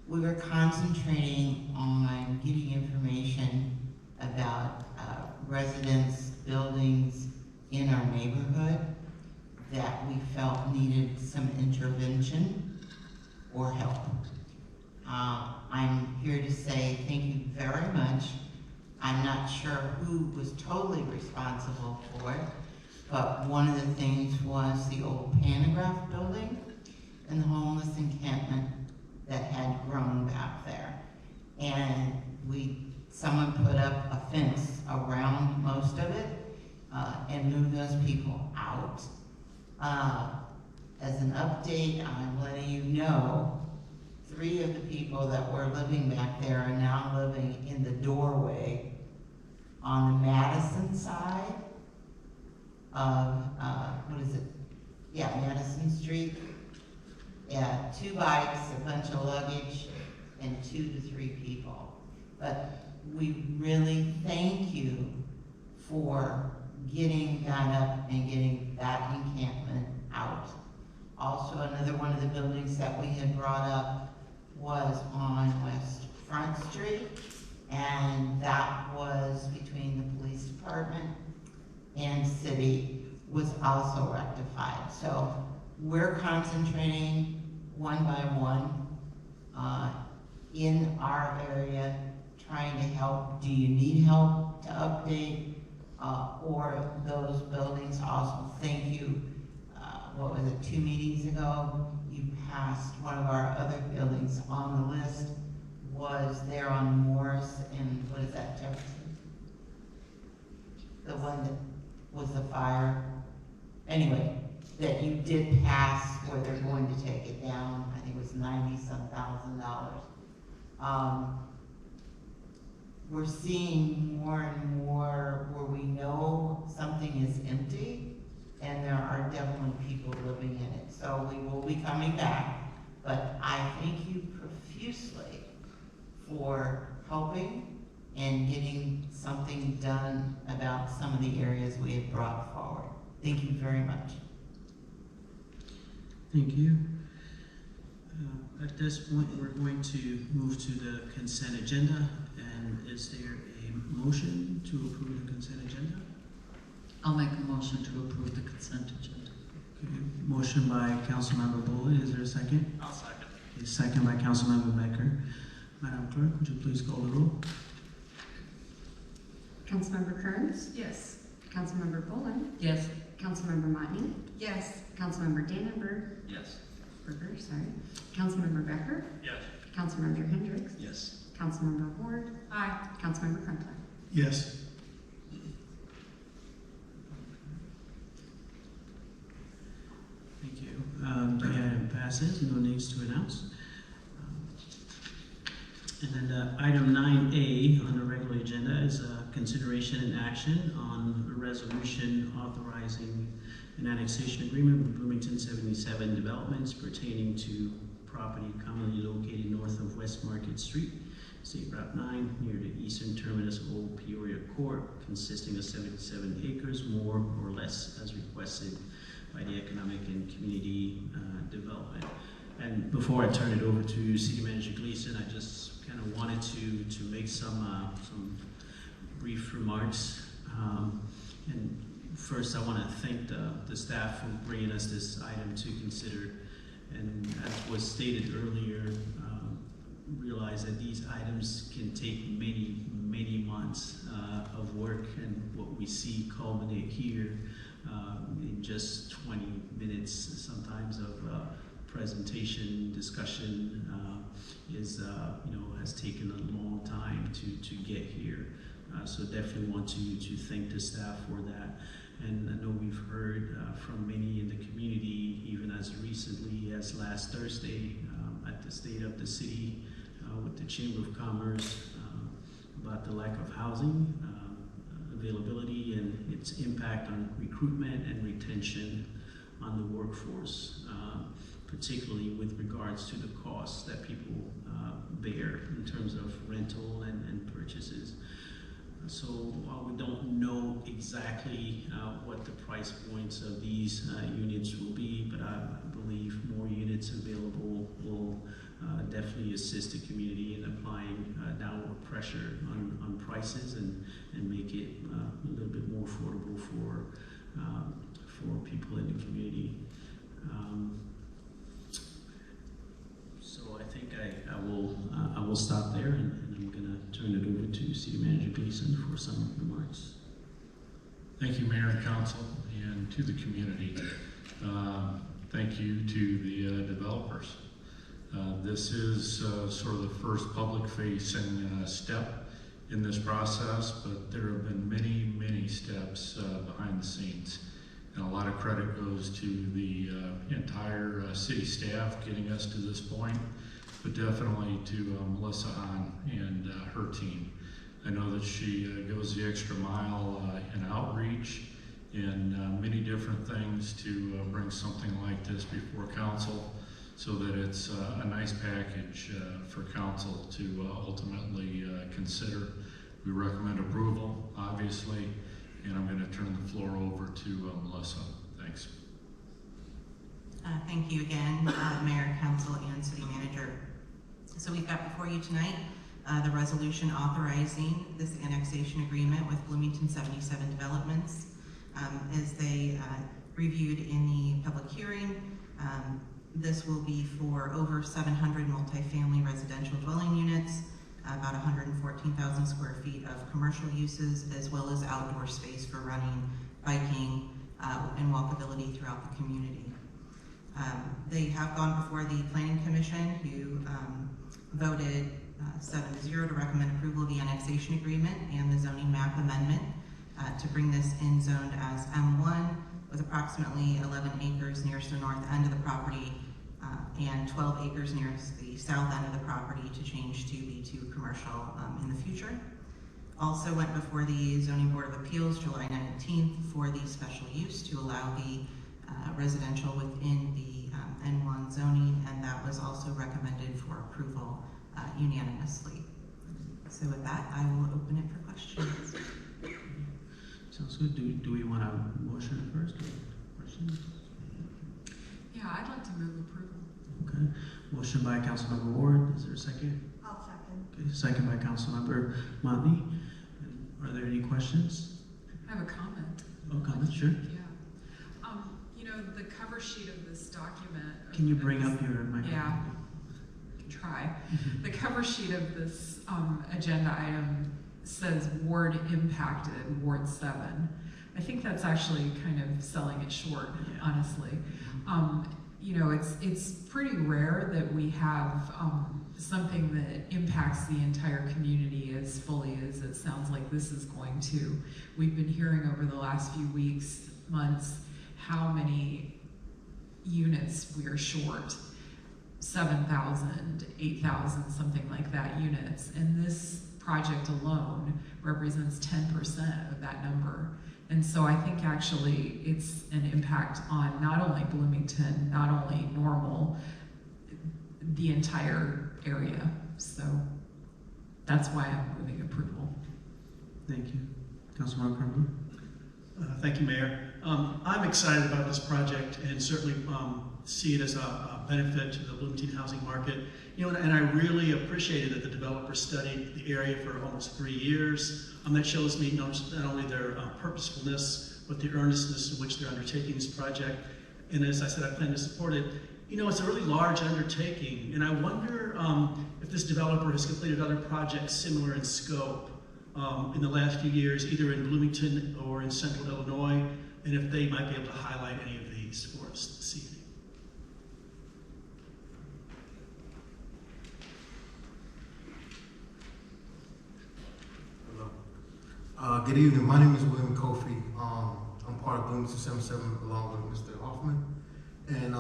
we were concentrating on getting information about residents, buildings in our neighborhood that we felt needed some intervention or help. I'm here to say thank you very much. I'm not sure who was totally responsible for it, but one of the things was the old Pantograph building and the homeless encampment that had grown back there. And someone put up a fence around most of it and moved those people out. As an update, I'm letting you know 3 of the people that were living back there are now living in the doorway on the Madison side of, Madison Street. Yeah, 2 bikes, a bunch of luggage, and 2 to 3 people. But we really thank you for getting that up and getting that encampment out. Also, another one of the buildings that we had brought up was on West Front Street, and that was between the police department and city, was also rectified. So we're concentrating one by one in our area, trying to help. Do you need help to update or those buildings? Also, thank you. What was it, 2 meetings ago? You passed one of our other buildings on the list, was there on Morris and what is that, Jefferson? The one that was the fire. Anyway, that you did pass where they're going to take it down. I think it was $90-some thousand. We're seeing more and more where we know something is empty and there are definitely people living in it. So we will be coming back, but I thank you profusely for helping and getting something done about some of the areas we have brought forward. Thank you very much. Thank you. At this point, we're going to move to the consent agenda. And is there a motion to approve the consent agenda? I'll make a motion to approve the consent agenda. Okay. Motion by Councilmember Bullitt. Is there a second? I'll second. Okay, second by Councilmember Becker. Madam Clerk, would you please call the roll? Councilmember Kearns? Yes. Councilmember Bullen? Yes. Councilmember Motney? Yes. Councilmember Dannenberg? Yes. Councilmember Becker? Yes. Councilmember Hendricks? Yes. Councilmember Ward? Aye. Councilmember Crumpler? Yes. Thank you. The item passes. No needs to announce. And then item 9A on the regular agenda is consideration and action on a resolution authorizing an annexation agreement with Bloomington 77 developments pertaining to property commonly located north of West Market Street, State Route 9, near the eastern terminus of Old Peoria Court, consisting of 77 acres, more or less, as requested by the Economic and Community Development. And before I turn it over to City Manager Gleason, I just kind of wanted to make some brief remarks. And first, I want to thank the staff for bringing us this item to consider. And as was stated earlier, realize that these items can take many, many months of work, and what we see culminate here in just 20 minutes sometimes of presentation, discussion has taken a long time to get here. So definitely want to thank the staff for that. And I know we've heard from many in the community, even as recently as last Thursday at the State of of the city with the Chamber of Commerce about the lack of housing availability and its impact on recruitment and retention on the workforce, particularly with regards to the costs that people bear in terms of rental and purchases. So while we don't know exactly what the price points of these units will be, but I believe more units available will definitely assist the community in applying downward pressure on prices and make it a little bit more affordable for people in the community. So I think I will stop there, and I'm going to turn it over to City Manager Gleason for some remarks. Thank you, Mayor and Council, and to the community. Thank you to the developers. This is sort of the first public-facing step in this process, but there have been many, many steps behind the scenes. And a lot of credit goes to the entire city staff getting us to this point, but definitely to Melissa Hahn and her team. I know that she goes the extra mile in outreach and many different things to bring something like this before council, so that it's a nice package for council to ultimately consider. We recommend approval, obviously, and I'm going to turn the floor over to Melissa. Thanks. Thank you again, Mayor, Council, and City Manager. So we've got before you tonight the resolution authorizing this annexation agreement with Bloomington 77 Developments. As they reviewed in the public hearing, this will be for over 700 multifamily residential dwelling units, about 114,000 square feet of commercial uses, as well as outdoor space for running, biking, and walkability throughout the community. They have gone before the Planning Commission, who voted 7-0 to recommend approval of the annexation agreement and the zoning map amendment to bring this in zoned as M1 with approximately 11 acres nearest the north end of the property and 12 acres nearest the south end of the property to change to B2 commercial in the future. Also went before the Zoning Board of Appeals July 19th for the special use to allow the residential within the N1 zoning, and that was also recommended for approval unanimously. So with that, I will open it for questions. Sounds good. Do we want a motion first or questions? Yeah, I'd like to move approval. Okay. Motion by Councilmember Ward. Is there a second? I'll second. Okay. Second by Councilmember Motley. Are there any questions? I have a comment. Oh, comment, sure. Yeah. You know, the cover sheet of this document. Can you bring up your microphone? Yeah. Try. The cover sheet of this agenda item says ward impacted, Ward 7. I think that's actually kind of selling it short, honestly. You know, it's pretty rare that we have something that impacts the entire community as fully as it sounds like this is going to. We've been hearing over the last few weeks, months, how many units we are short. 7,000, 8,000, something like that units. And this project alone represents 10% of that number. And so I think actually it's an impact on not only Bloomington, not only Normal, the entire area. So that's why I'm moving approval. Thank you. Councilmember Crumbly. Thank you, Mayor. I'm excited about this project and certainly see it as a benefit to the Bloomington housing market. You know, and I really appreciated that the developer studied the area for almost 3 years. That shows me not only their purposefulness, but the earnestness in which they're undertaking this project. And as I said, I plan to support it. You know, it's a really large undertaking, and I wonder if this developer has completed other projects similar in scope in the last few years, either in Bloomington or in central Illinois, and if they might be able to highlight any of these for us this evening. Good evening. My name is William Kofi. I'm part of Bloomington 77 along with Mr. Hoffman. And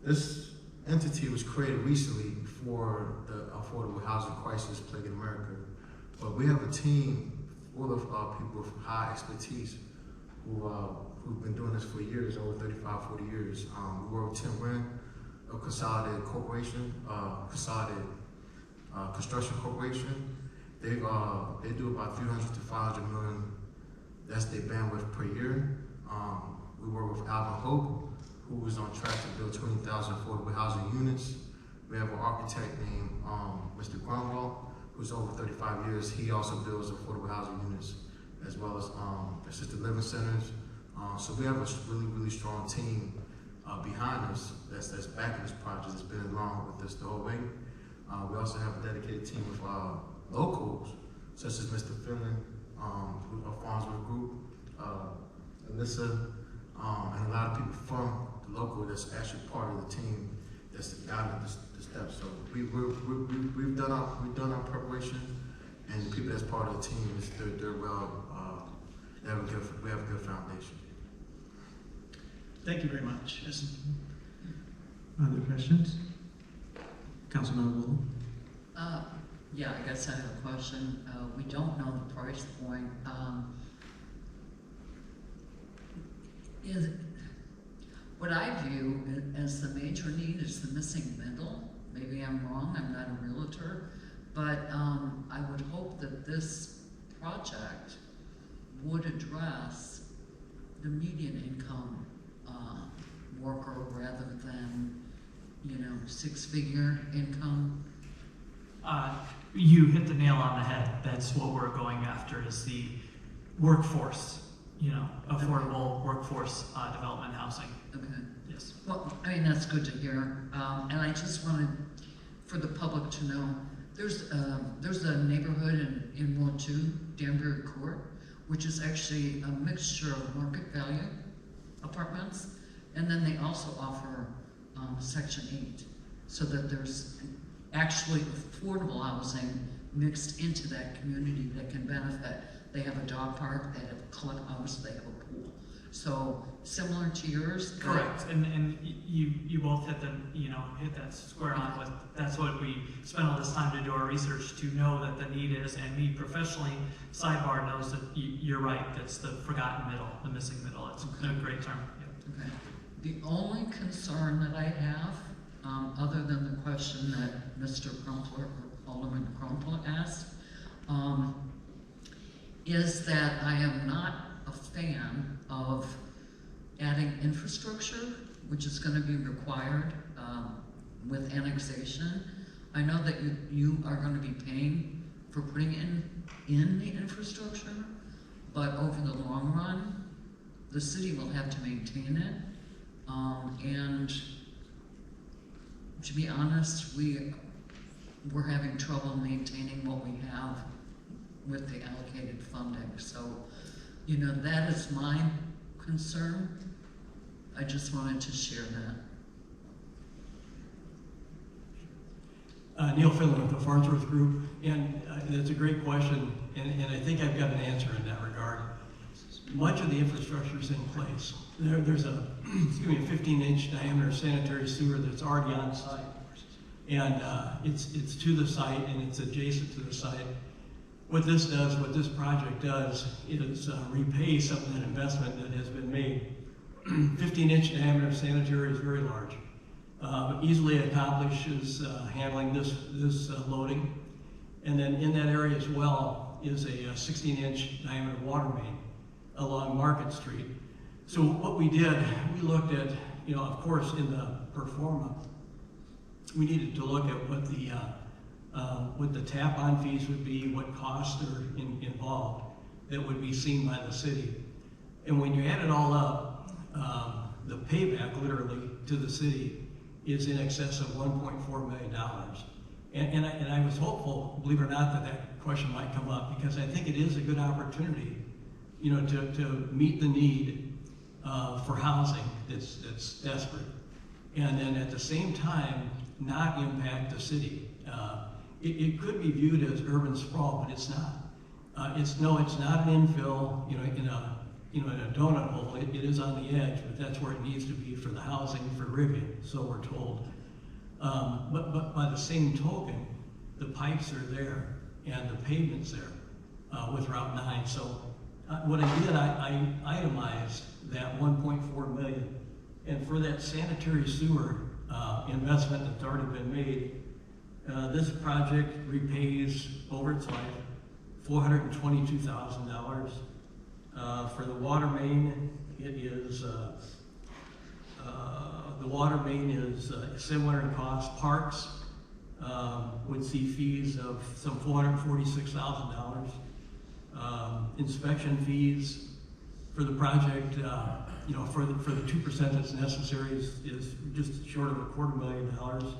this entity was created recently for the affordable housing crisis plaguing America. But we have a team full of people with high expertise who've been doing this for years, over 35, 40 years. We work with Tim Wynn of Consolidated Corporation, Consolidated Construction Corporation. They do about 300 to 500 million. That's their bandwidth per year. We work with Alvin Hope, who is on track to build 20,000 affordable housing units. We have an architect named Mr. Grunwald, who's over 35 years. He also builds affordable housing units, as well as assisted living centers. So we have a really, really strong team behind us that's backing this project, that's been along with us the whole way. We also have a dedicated team of locals, such as Mr. Finley, of Farnsworth Group, Alyssa, and a lot of people from the local that's actually part of the team that's guiding the steps. So we've done our preparation, and the people that's part of the team they're well. We have a good foundation. Thank you very much. Yes. Other questions? Councilmember Wool? Yeah, I guess I have a question. We don't know the price point. What I view as the major need is the missing middle. Maybe I'm wrong, I'm not a realtor, but I would hope that this project would address the median income worker rather than, six-figure income. You hit the nail on the head. That's what we're going after, is the workforce, affordable workforce development housing. Okay. Yes. Well, that's good to hear. And I just wanted for the public to know, there's a neighborhood in Ward 2, Danbury Court, which is actually a mixture of market value apartments, and then they also offer Section 8, so that there's actually affordable housing mixed into that community that can benefit. They have a dog park, they have a clubhouse, they have a pool. So similar to yours. Correct, and you both hit that square on with. That's what we spent all this time to do our research to know that the need is. And me professionally, sidebar, knows that you're right. That's the forgotten middle, the missing middle. It's a great term. Yep. Okay. The only concern that I have, other than the question that Mr. Crumpler or Alderman Crumpler asked, is that I am not a fan of adding infrastructure, which is going to be required with annexation. I know that you are going to be paying for putting in the infrastructure, but over the long run, the city will have to maintain it. And to be honest, we're having trouble maintaining what we have with the allocated funding. So, that is my concern. I just wanted to share that. Neil Finley with the Farnsworth Group, and it's a great question, and I think I've got an answer in that regard. Much of the infrastructure is in place. There's a 15-inch diameter sanitary sewer that's already on site, and it's to the site and it's adjacent to the site. What this project does, is repay some of that investment that has been made. 15-inch diameter sanitary is very large. Easily accomplishes handling this loading. And then in that area as well is a 16-inch diameter water main along Market Street. So what we did, we looked at, of course, in the performa, we needed to look at what the tap-on fees would be, what costs are involved that would be seen by the city. And when you add it all up, the payback, literally, to the city is in excess of $1.4 million. And I was hopeful, believe it or not, that question might come up, because I think it is a good opportunity, to meet the need for housing that's desperate, and then at the same time not impact the city. It could be viewed as urban sprawl, but it's not. It's not an infill, in a donut hole. It is on the edge, but that's where it needs to be for the housing for Rivian, so we're told. But by the same token, the pipes are there and the pavement's there with Route 9. So what I did, I itemized that 1.4 million. And for that sanitary sewer investment that's already been made, this project repays over its life $422,000. For the water main, it is similar in cost. Parks would see fees of some $446,000. Inspection fees for the project, for the 2% that's necessary is just short of $250,000.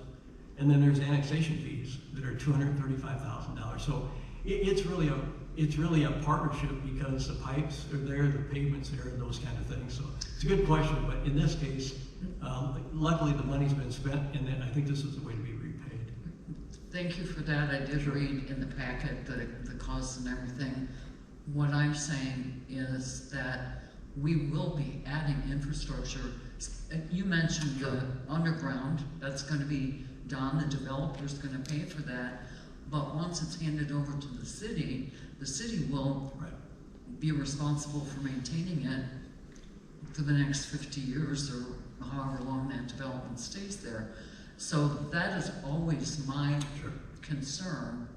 And then there's annexation fees that are $235,000. So it's really a partnership because the pipes are there, the pavement's there, and those kind of things. So it's a good question, but in this case, luckily the money's been spent, and then I think this is the way to be repaid. Thank you for that. I did read in the packet the costs and everything. What I'm saying is that we will be adding infrastructure. You mentioned the underground, that's going to be done, the developer's going to pay for that, but once it's handed over to the city will be responsible for maintaining it for the next 50 years or however long that development stays there. So that is always my concern.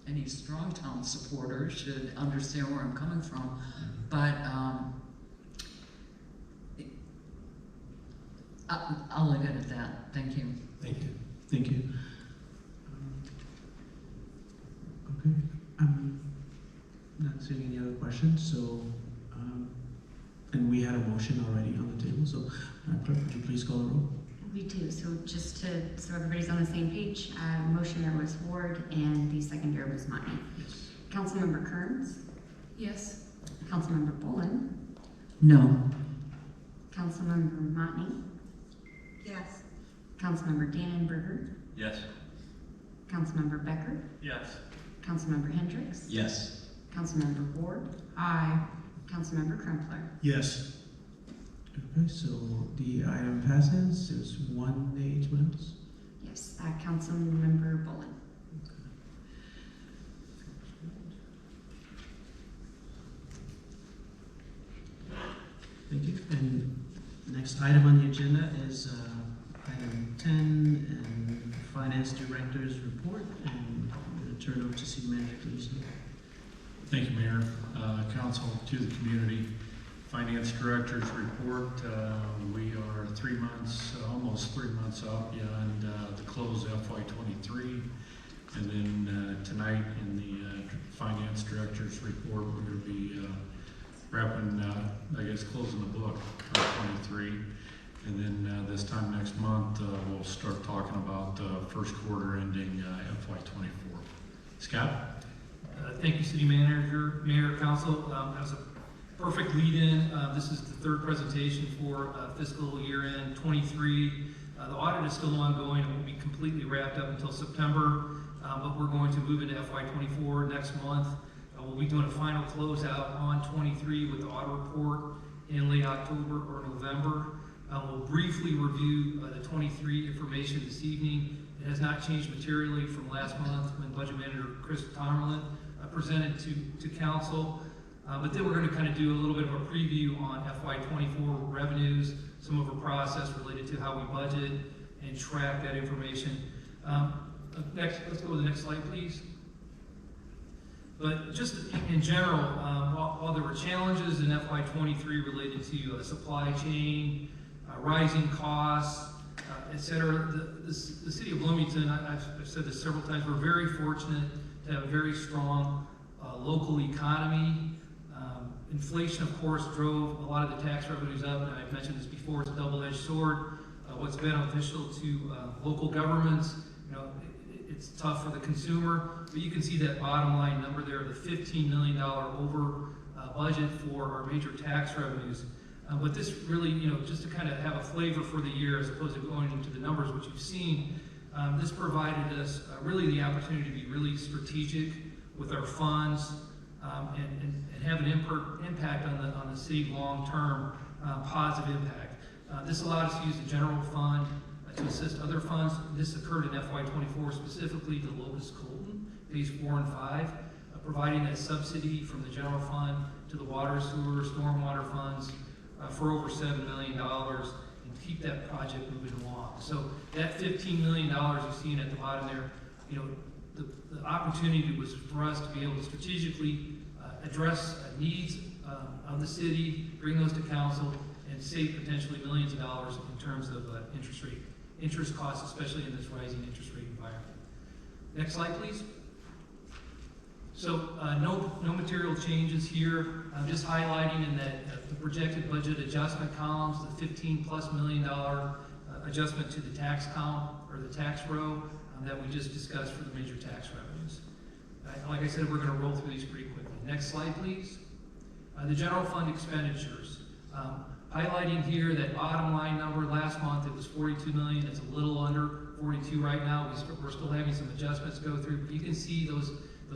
Any strong town supporter should understand where I'm coming from, but I'll leave it at that. Thank you. Thank you. Thank you. Okay, I'm not seeing any other questions, so, and we had a motion already on the table, so Clerk, would you please call the roll? We do, so just so everybody's on the same page, motioner was Ward and the seconder was Monty. Yes. Councilmember Kearns? Yes. Councilmember Bolin? No. Councilmember Motney? Yes. Councilmember Dannenberger? Yes. Councilmember Becker? Yes. Councilmember Hendricks? Yes. Councilmember Ward? Aye. Councilmember Crumpler? Yes. Okay, so the item passes. There's one nay, to else? Yes, Councilmember Bolin. Thank you. And next item on the agenda is item 10, and Finance Director's Report. And I'm going to turn it over to City Manager, please. Thank you, Mayor. Council, to the community. Finance Director's Report. We are 3 months, almost 3 months out beyond the close FY23. And then tonight in the Finance Director's Report, we're going to be wrapping, closing the book on 23. And then this time next month, we'll start talking about the first quarter ending FY24. Scott? Thank you, City Manager, Mayor, Council. That was a perfect lead-in. This is the third presentation for fiscal year-end 23. The audit is still ongoing. It won't be completely wrapped up until September, but we're going to move into FY24 next month. We'll be doing a final closeout on 23 with the audit report in late October or November. We'll briefly review the 23 information this evening. It has not changed materially from last month when Budget Manager Chris Tomerlin presented to Council. But then we're going to kind of do a little bit of a preview on FY24 revenues, some of our process related to how we budget and track that information. Next, let's go to the next slide, please. But just in general, while there were challenges in FY23 related to supply chain, rising costs, et cetera, the City of Bloomington, I've said this several times, we're very fortunate to have a very strong local economy. Inflation, of course, drove a lot of the tax revenues up, and I've mentioned this before, it's a double-edged sword. What's beneficial to local governments, it's tough for the consumer, but you can see that bottom line number there, the $15 million over budget for our major tax revenues. But this really, just to kind of have a flavor for the year as opposed to going into the numbers, which you've seen, this provided us really the opportunity to be really strategic with our funds and have an impact on the city long-term positive impact. This allowed us to use the general fund to assist other funds. This occurred in FY24 specifically to Locust Colton, phase 4 and 5, providing a subsidy from the general fund to the water, sewer, stormwater funds for over $7 million and keep that project moving along. So that $15 million you're seeing at the bottom there, the opportunity was for us to be able to strategically address needs of the city, bring those to council, and save potentially millions of dollars in terms of interest costs, especially in this rising interest rate environment. Next slide, please. So no material changes here. I'm just highlighting in that the projected budget adjustment columns, the $15+ million adjustment to the tax column or the tax row that we just discussed for the major tax revenues. Like I said, we're going to roll through these pretty quickly. Next slide, please. The general fund expenditures. Highlighting here that bottom line number last month, it was 42 million. It's a little under 42 right now. We're still having some adjustments go through. But you can see those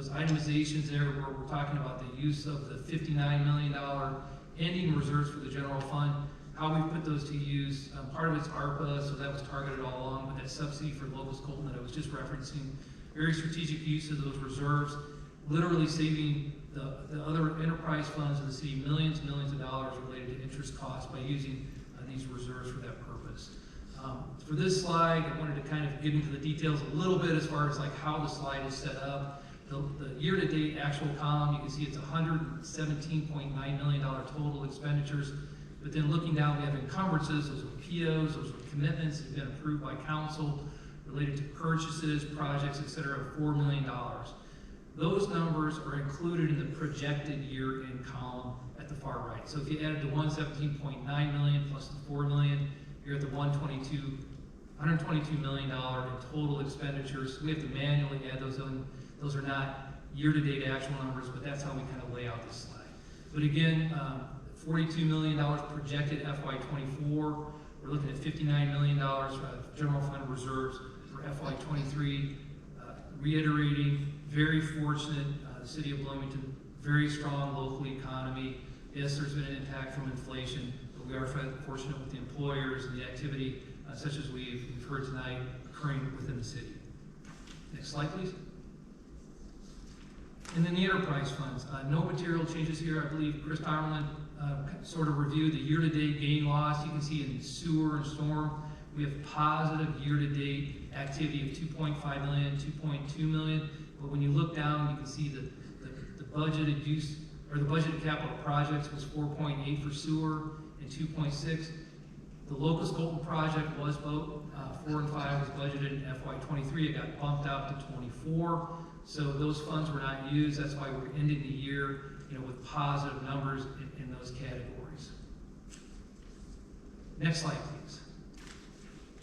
itemizations there where we're talking about the use of the $59 million ending reserves for the general fund, how we put those to use. Part of it's ARPA, so that was targeted all along, but that subsidy for Locust Colton that I was just referencing, very strategic use of those reserves, literally saving the other enterprise funds of the city millions and millions of dollars related to interest costs by using these reserves for that purpose. For this slide, I wanted to kind of get into the details a little bit as far as like how the slide is set up. The year-to-date actual column, you can see it's $117.9 million total expenditures. But then looking down, we have encumbrances, those are POs, those are commitments that have been approved by council related to purchases, projects, et cetera, of $4 million. Those numbers are included in the projected year-end column at the far right. So if you added the $117.9 million plus the $4 million, you're at the $122 million in total expenditures. We have to manually add those in. Those are not year-to-date actual numbers, but that's how we kind of lay out this slide. But again, $42 million projected FY24. We're looking at $59 million general fund reserves for FY23. Reiterating, very fortunate, the city of Bloomington, very strong local economy. Yes, there's been an impact from inflation, but we are fortunate with the employers and the activity, such as we've heard tonight, occurring within the city. Next slide, please. And then the enterprise funds. No material changes here. I believe Chris Tomerlin sort of reviewed the year-to-date gain loss. You can see in sewer and storm, we have positive year-to-date activity of 2.5 million, 2.2 million. But when you look down, you can see that the budgeted use, or the budgeted capital projects was 4.8 for sewer and 2.6. The Locust Colton project was both 4 and 5 was budgeted in FY23. It got bumped out to 24. So those funds were not used. That's why we're ending the year, with positive numbers in those categories. Next slide, please.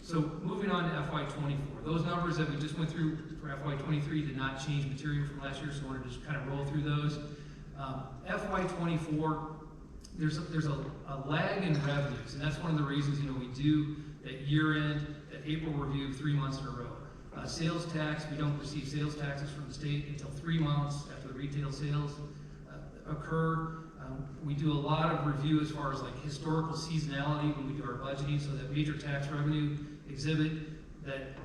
So moving on to FY24. Those numbers that we just went through for FY23 did not change material from last year, so I wanted to just kind of roll through those. FY24, there's a lag in revenues, and that's one of the reasons we do that year-end, that April review 3 months in a row. Sales tax, we don't receive sales taxes from the state until 3 months after the retail sales occur. We do a lot of review as far as like historical seasonality when we do our budgeting, so that major tax revenue exhibit that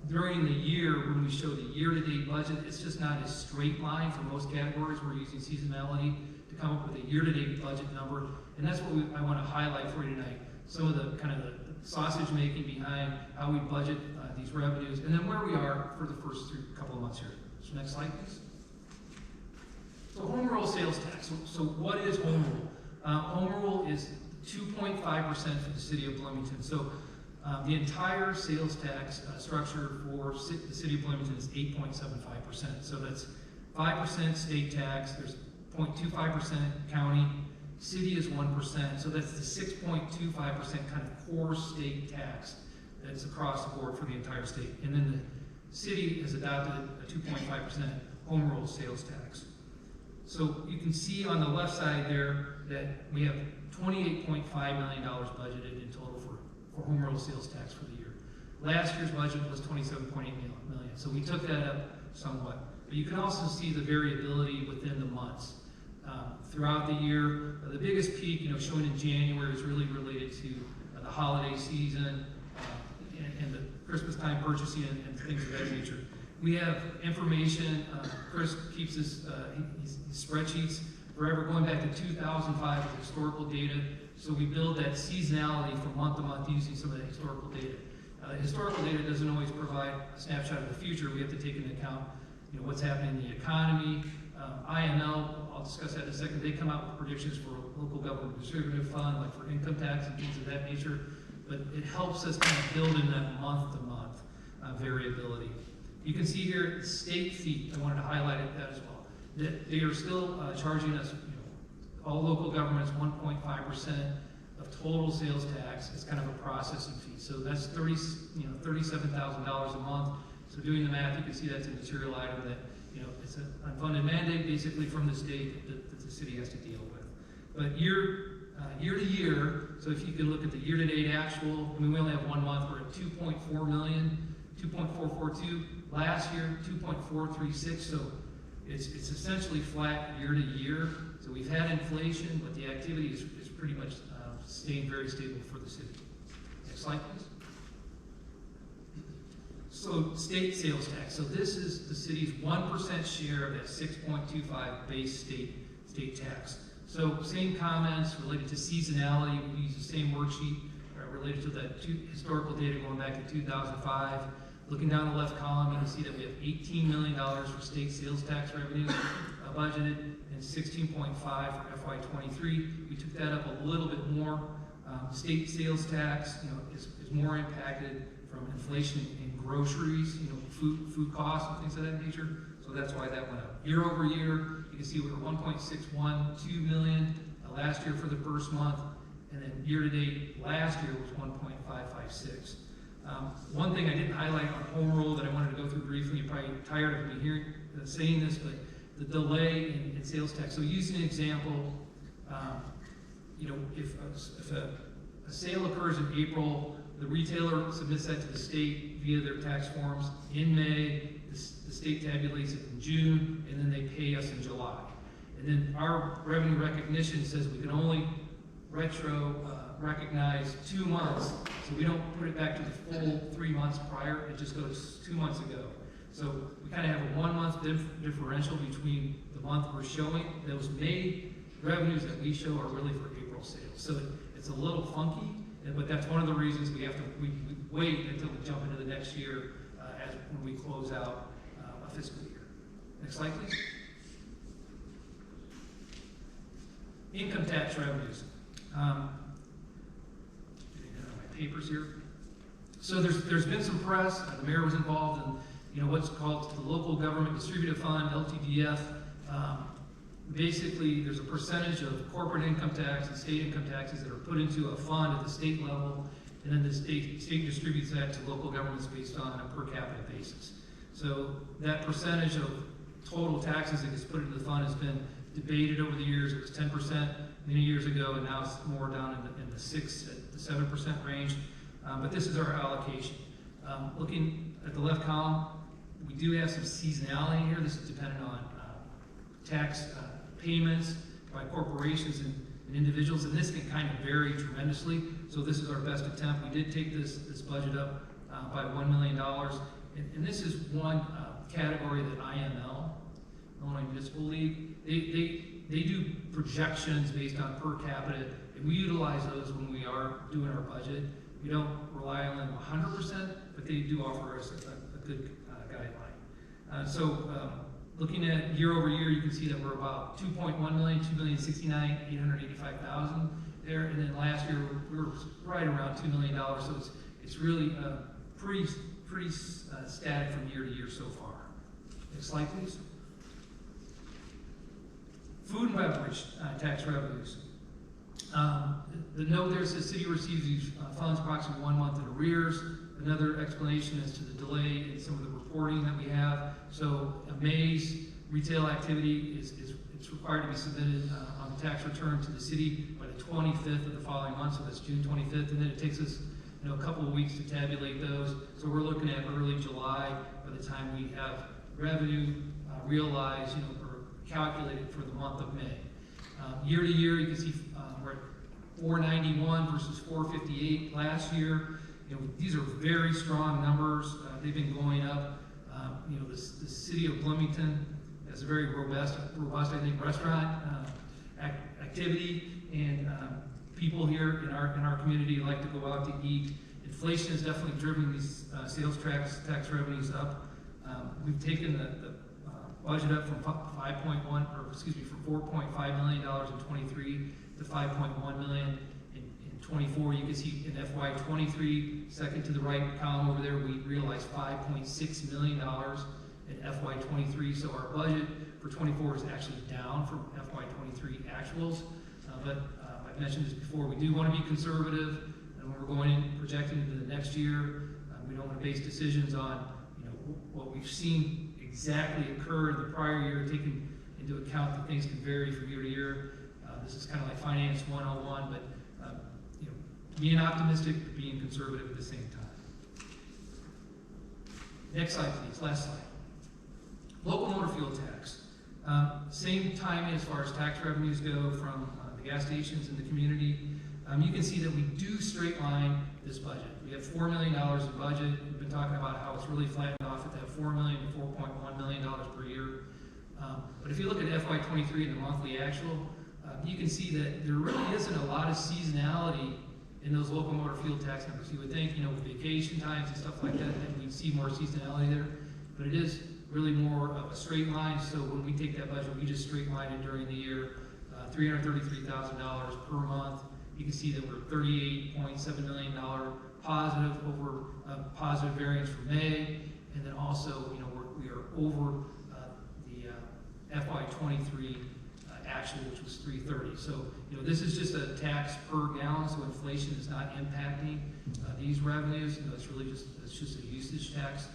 during the year when we show the year-to-date budget, it's just not a straight line for most categories. We're using seasonality to come up with a year-to-date budget number, and that's what I want to highlight for you tonight. Some of the kind of the sausage making behind how we budget these revenues, and then where we are for the first couple of months here. So next slide, please. So home rule sales tax. So what is home rule? Home rule is 2.5% for the city of Bloomington. So the entire sales tax structure for the city of Bloomington is 8.75%. So that's 5% state tax. There's 0.25% county. City is 1%. So that's the 6.25% kind of core state tax that's across the board for the entire state. And then the city has adopted a 2.5% home rule sales tax. So you can see on the left side there that we have $28.5 million budgeted in total for home rule sales tax for the year. Last year's budget was $27.8 million. So we took that up somewhat. But you can also see the variability within the months. Throughout the year, the biggest peak, shown in January, is really related to the holiday season. and the Christmas time purchasing and things of that nature. We have information, Chris keeps his spreadsheets forever going back to 2005 with historical data. So we build that seasonality from month to month using some of that historical data. Historical data doesn't always provide a snapshot of the future. We have to take into account, what's happening in the economy. IML, I'll discuss that in a second. They come out with predictions for local government distributive fund, like for income tax and things of that nature. But it helps us kind of build in that month-to-month variability. You can see here state fee. I wanted to highlight that as well. That they are still charging us, all local governments 1.5% of total sales tax as kind of a processing fee. So that's $37,000 a month. So doing the math, you can see that's a material item that it's an unfunded mandate basically from the state that the city has to deal with. But year to year, so if you can look at the year-to-date actual, we only have 1 month. We're at 2.4 million, 2.442. Last year, 2.436. So it's essentially flat year to year. So we've had inflation, but the activity is pretty much staying very stable for the city. Next slide, please. So state sales tax. So this is the city's 1% share of that 6.25 base state tax. So same comments related to seasonality. We use the same worksheet related to that historical data going back to 2005. Looking down the left column, you can see that we have $18 million for state sales tax revenues budgeted and 16.5 for FY23. We took that up a little bit more. State sales tax, is more impacted from inflation in groceries, food costs and things of that nature. So that's why that went up. Year over year, you can see we were 1.612 million last year for the first month, and then year to date last year was 1.556. One thing I didn't highlight on home rule that I wanted to go through briefly, you're probably tired of me hearing saying this, but the delay in sales tax. So using an example, if a sale occurs in April, the retailer submits that to the state via their tax forms in May, the state tabulates it in June, and then they pay us in July. And then our revenue recognition says we can only recognize 2 months, so we don't put it back to the full 3 months prior, it just goes 2 months ago. So we kind of have a 1 month differential between the month we're showing. Those May revenues that we show are really for April sales. So it's a little funky, but that's one of the reasons we wait until we jump into the next year when we close out a fiscal year. Next slide, please. Income tax revenues. Getting out of my papers here. So there's been some press. The mayor was involved in what's called the Local Government Distributive Fund, LGDF. Basically, there's a percentage of corporate income tax and state income taxes that are put into a fund at the state level, and then the state distributes that to local governments based on a per capita basis. So that percentage of total taxes that gets put into the fund has been debated over the years. It was 10% many years ago, and now it's more down in the 6 to 7% range. But this is our allocation. Looking at the left column, we do have some seasonality here. This is dependent on tax payments by corporations and individuals, and this can kind of vary tremendously. So this is our best attempt. We did take this budget up by $1 million, and this is one category that IML, Illinois Municipal League, they do projections based on per capita, and we utilize those when we are doing our budget. We don't rely on them 100%, but they do offer us a good guideline. Looking at year over year, you can see that we're about 2.1 million, 2,069,885,000 there, and then last year we were right around $2 million. So it's really pretty static from year to year so far. Next slide, please. Food and beverage tax revenues. The note there says city receives these funds approximately 1 month in arrears. Another explanation as to the delay in some of the reporting that we have. So May's retail activity it's required to be submitted on the tax return to the city by the 25th of the following month, so that's June 25th, and then it takes us a couple of weeks to tabulate those. So we're looking at early July by the time we have revenue realized, or calculated for the month of May. Year to year, you can see we're at 491 versus 458 last year. these are very strong numbers. They've been going up. The city of Bloomington has a very robust, I think, restaurant activity, and people here in our community like to go out to eat. Inflation has definitely driven these sales tax revenues up. We've taken the budget up from from $4.5 million in 23 to $5.1 million in 24. You can see in FY 23, second to the right column over there, we realized $5.6 million in FY 23. So our budget for 24 is actually down from FY 23 actuals. But I've mentioned this before, we do want to be conservative, and when we're going in projecting into the next year, we don't want to base decisions on what we've seen exactly occur in the prior year, taking into account that things can vary from year to year. This is kind of like Finance 101, but being optimistic, but being conservative at the same time. Next slide, please. Last slide. Local motor fuel tax. Same timing as far as tax revenues go from the gas stations in the community. You can see that we do straight line this budget. We have $4 million in budget. We've been talking about how it's really flattened off at that $4 million to $4.1 million per year. But if you look at FY23 and the monthly actual, you can see that there really isn't a lot of seasonality in those local motor fuel tax numbers. You would think, with vacation times and stuff like that we'd see more seasonality there, but it is really more of a straight line. So when we take that budget, we just straight line it during the year, $333,000 per month. You can see that we're $38.7 million positive over positive variance for May, and then also, we are over the FY23 actual, which was $330. So, this is just a tax per gallon, so inflation is not impacting these revenues. It's really just a usage tax.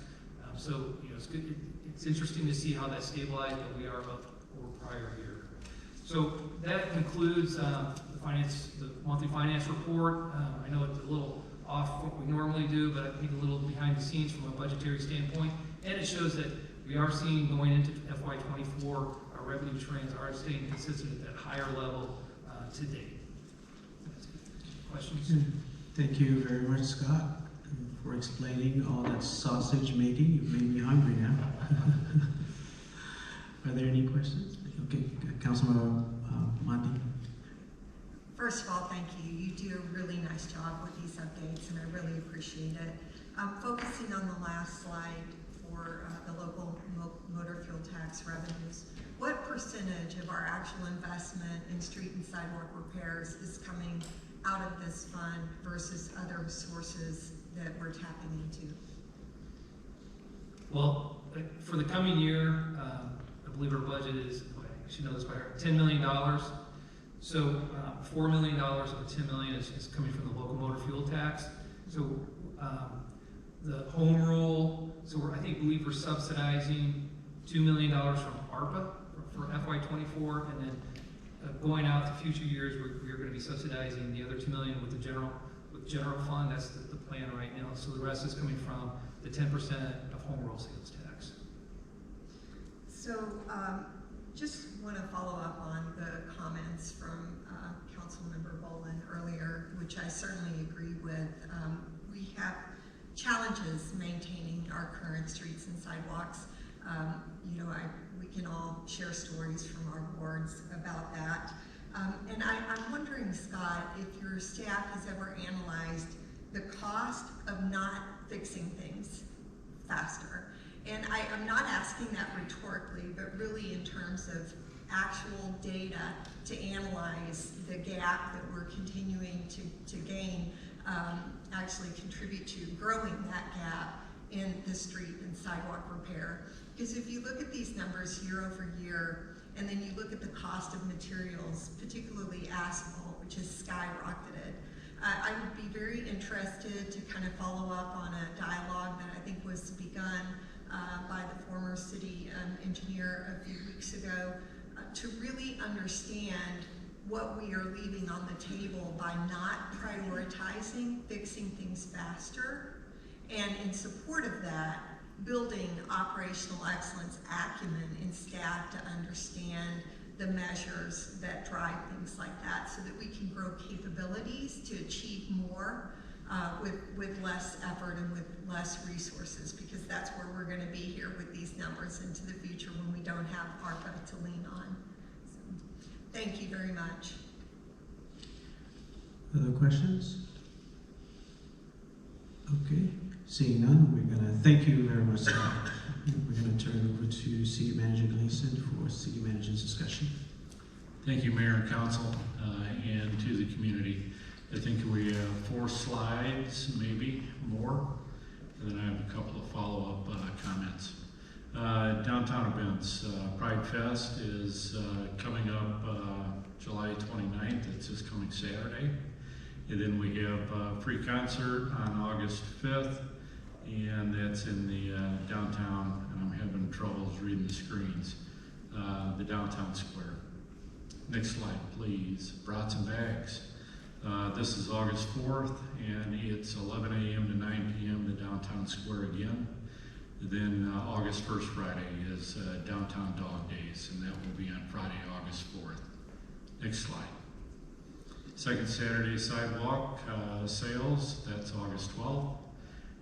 So, it's good. It's interesting to see how that stabilized, but we are up over prior year. So that concludes the monthly finance report. I know it's a little off what we normally do, but I think a little behind the scenes from a budgetary standpoint. And it shows that we are seeing going into FY24, our revenue trends are staying consistent at that higher level to date. Questions? Thank you very much, Scott, for explaining all that sausage making. You've made me hungry now. Are there any questions? Okay, Councilmember Monty. First of all, thank you. You do a really nice job with these updates, and I really appreciate it. Focusing on the last slide for the local motor fuel tax revenues, what percentage of our actual investment in street and sidewalk repairs is coming out of this fund versus other sources that we're tapping into? Well, for the coming year, I believe our budget is, I should know this by heart, $10 million. So $4 million of the $10 million is coming from the local motor fuel tax. So the home rule, so I believe we're subsidizing $2 million from ARPA for FY24, and then going out to future years, we're going to be subsidizing the other $2 million with the general fund. That's the plan right now. So the rest is coming from the 10% of home rule sales tax. So just want to follow up on the comments from Councilmember Bolin earlier, which I certainly agree with. We have challenges maintaining our current streets and sidewalks. We can all share stories from our boards about that. And I'm wondering, Scott, if your staff has ever analyzed the cost of not fixing things faster. And I'm not asking that rhetorically, but really in terms of actual data to analyze the gap that we're continuing to gain, actually contribute to growing that gap in the street and sidewalk repair. Because if you look at these numbers year over year, and then you look at the cost of materials, particularly asphalt, which has skyrocketed, I would be very interested to kind of follow up on a dialogue that I think was begun by the former city engineer a few weeks ago to really understand what we are leaving on the table by not prioritizing fixing things faster, and in support of that, building operational excellence acumen in staff to understand the measures that drive things like that so that we can grow capabilities to achieve more with less effort and with less resources, because that's where we're going to be here with these numbers into the future when we don't have ARPA to lean on. So, thank you very much. Other questions? Okay, seeing none, we're gonna thank you very much. We're gonna turn over to City Manager Gleason for City Manager's discussion. Thank you, Mayor and Council, and to the community. I think we have 4 slides, maybe more, and then I have a couple of follow-up comments. Downtown events. Pride Fest is coming up July 29th. It's this coming Saturday. And then we have a free concert on August 5th, and that's in the downtown, and I'm having troubles reading the screens, the downtown square. Next slide, please. Brats and Bags. This is August 4th, and it's 11 a.m. to 9 p.m. the downtown square again. Then August 1st, Friday, is Downtown Dog Days, and that will be on Friday, August 4th. Next slide. Second Saturday Sidewalk Sales, that's August 12th.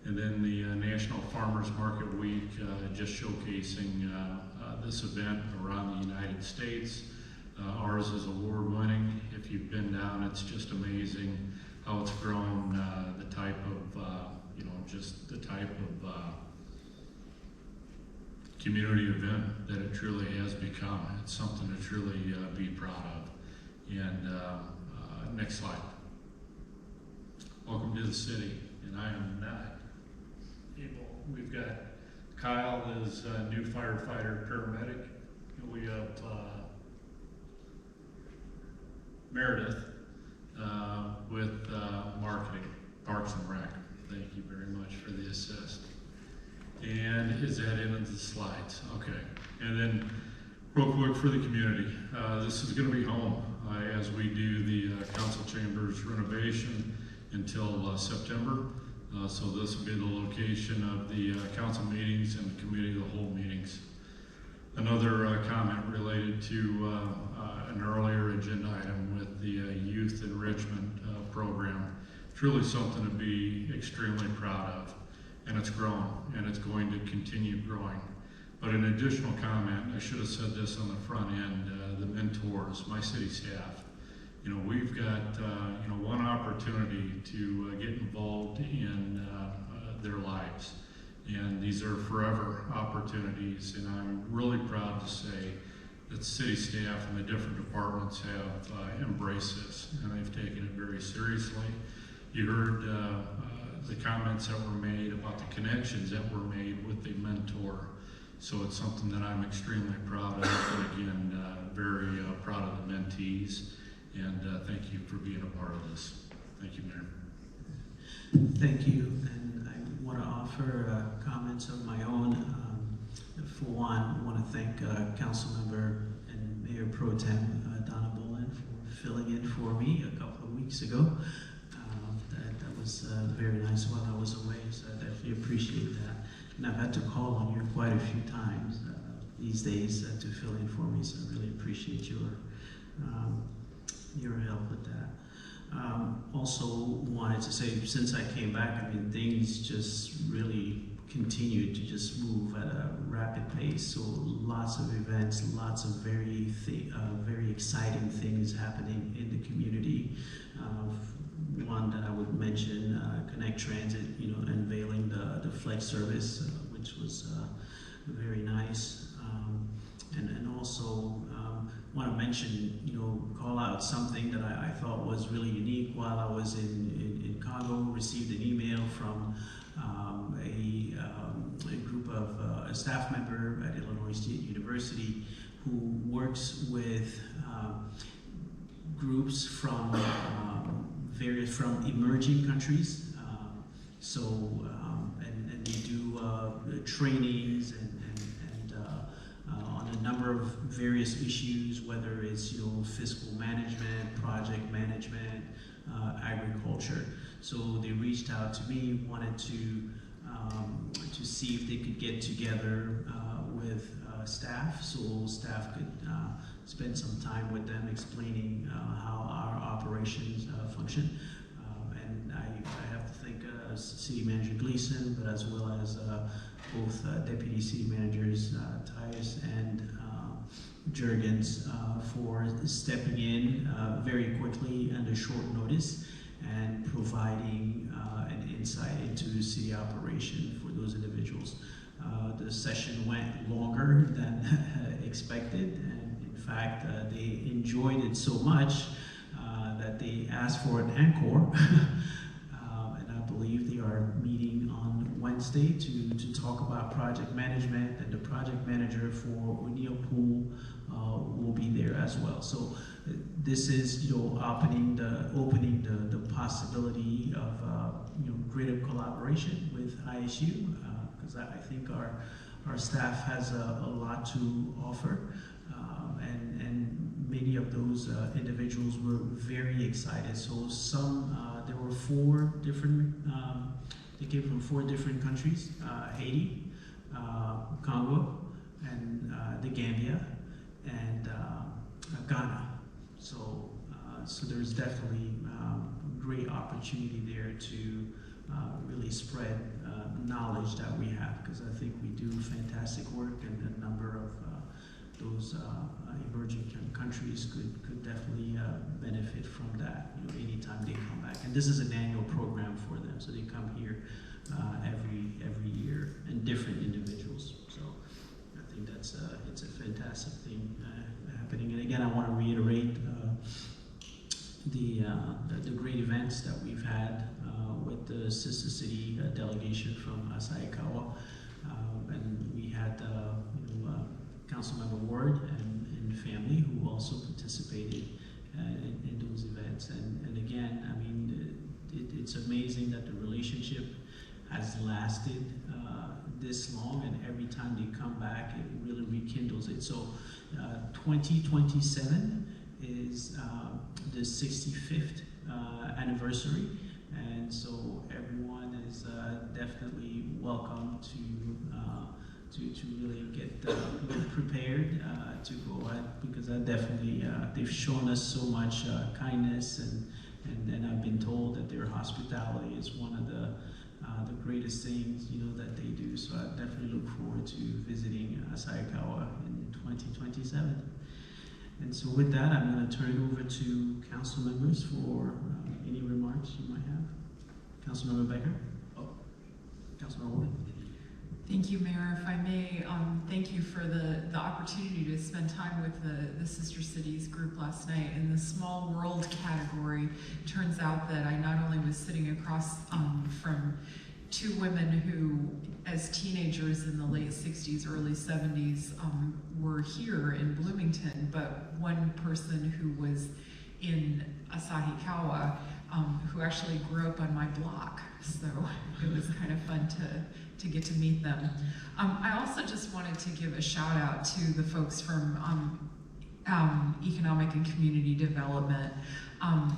And then the National Farmers Market Week, just showcasing this event around the United States. Ours is award-winning. If you've been down, it's just amazing how it's grown, the type of, just the type of community event that it truly has become. It's something to truly be proud of. And next slide. Welcome to the city, and I am not able. We've got Kyle is a new firefighter paramedic, and we have Meredith with marketing, Parks and Rec. Thank you very much for the assist. And is that into the slides? Okay. And then real quick for the community, this is going to be home as we do the council chambers renovation until September. So this will be the location of the council meetings and the committee of the whole meetings. Another comment related to an earlier agenda item with the youth enrichment program. Truly something to be extremely proud of, and it's grown, and it's going to continue growing. But an additional comment, I should have said this on the front end, the mentors, my city staff. We've got, one opportunity to get involved in their lives. And these are forever opportunities, and I'm really proud to say that city staff and the different departments have embraced this, and they've taken it very seriously. You heard the comments that were made about the connections that were made with the mentor. So it's something that I'm extremely proud of, and again, very proud of the mentees, and thank you for being a part of this. Thank you, Mayor. Thank you, and I want to offer comments of my own. For one, I want to thank Councilmember and Mayor Pro Tem Donna Bolin for filling in for me a couple of weeks ago. That was very nice while I was away, so I definitely appreciate that. And I've had to call on you quite a few times these days to fill in for me, so I really appreciate your help with that. Also wanted to say, since I came back, things just really continued to just move at a rapid pace. So lots of events, lots of very exciting things happening in the community. One that I would mention, Connect Transit, unveiling the Flex service, which was very nice. And also want to mention, call out something that I thought was really unique while I was in Congo. Received an email from a group of a staff member at Illinois State University who works with groups from from emerging countries. And they do trainings and on a number of various issues, whether it's fiscal management, project management, agriculture. So they reached out to me, wanted to see if they could get together with staff, so staff could spend some time with them explaining how our operations function. And I have to City Manager Gleason, but as well as both Deputy City Managers Tyus and Jurgens for stepping in very quickly under short notice and providing an insight into city operation for those individuals. The session went longer than expected, and in fact, they enjoyed it so much that they asked for an encore. And I believe they are meeting on Wednesday to talk about project management, and the project manager for O'Neill Pool will be there as well. So this is, opening the possibility of greater collaboration with ISU, because I think our staff has a lot to offer, and many of those individuals were very excited. So there were 4 different, they came from 4 different countries: Haiti, Congo, and the Gambia, and Ghana. So there's definitely great opportunity there to really spread knowledge that we have, because I think we do fantastic work, and a number of those emerging countries could definitely benefit from that anytime they come back. And this is an annual program for them, so they come here every year, and different individuals. So I think it's a fantastic thing happening. And again, I want to reiterate the great events that we've had with the sister city delegation from Asayakawa, and we had Councilmember Ward and family who also participated in those events. And again, I mean, it's amazing that the relationship has lasted this long, and every time they come back, it really rekindles it. So 2027 is the 65th anniversary, and so everyone is definitely welcome to really get prepared to go ahead, because I definitely they've shown us so much kindness, and I've been told that their hospitality is one of the greatest things that they do. So I definitely look forward to visiting Asayakawa in 2027. And so with that, I'm going to turn it over to council members for any remarks you might have. Councilmember Becker? Oh, Councilmember Ward? Thank you, Mayor. If I may, thank you for the opportunity to spend time with the Sister Cities group last night. In the small world category, turns out that I not only was sitting across from 2 women who, as teenagers in the late 60s, early 70s, were here in Bloomington, but one person who was in Asahikawa, who actually grew up on my block. So it was kind of fun to get to meet them. I also just wanted to give a shout out to the folks from Economic and Community Development,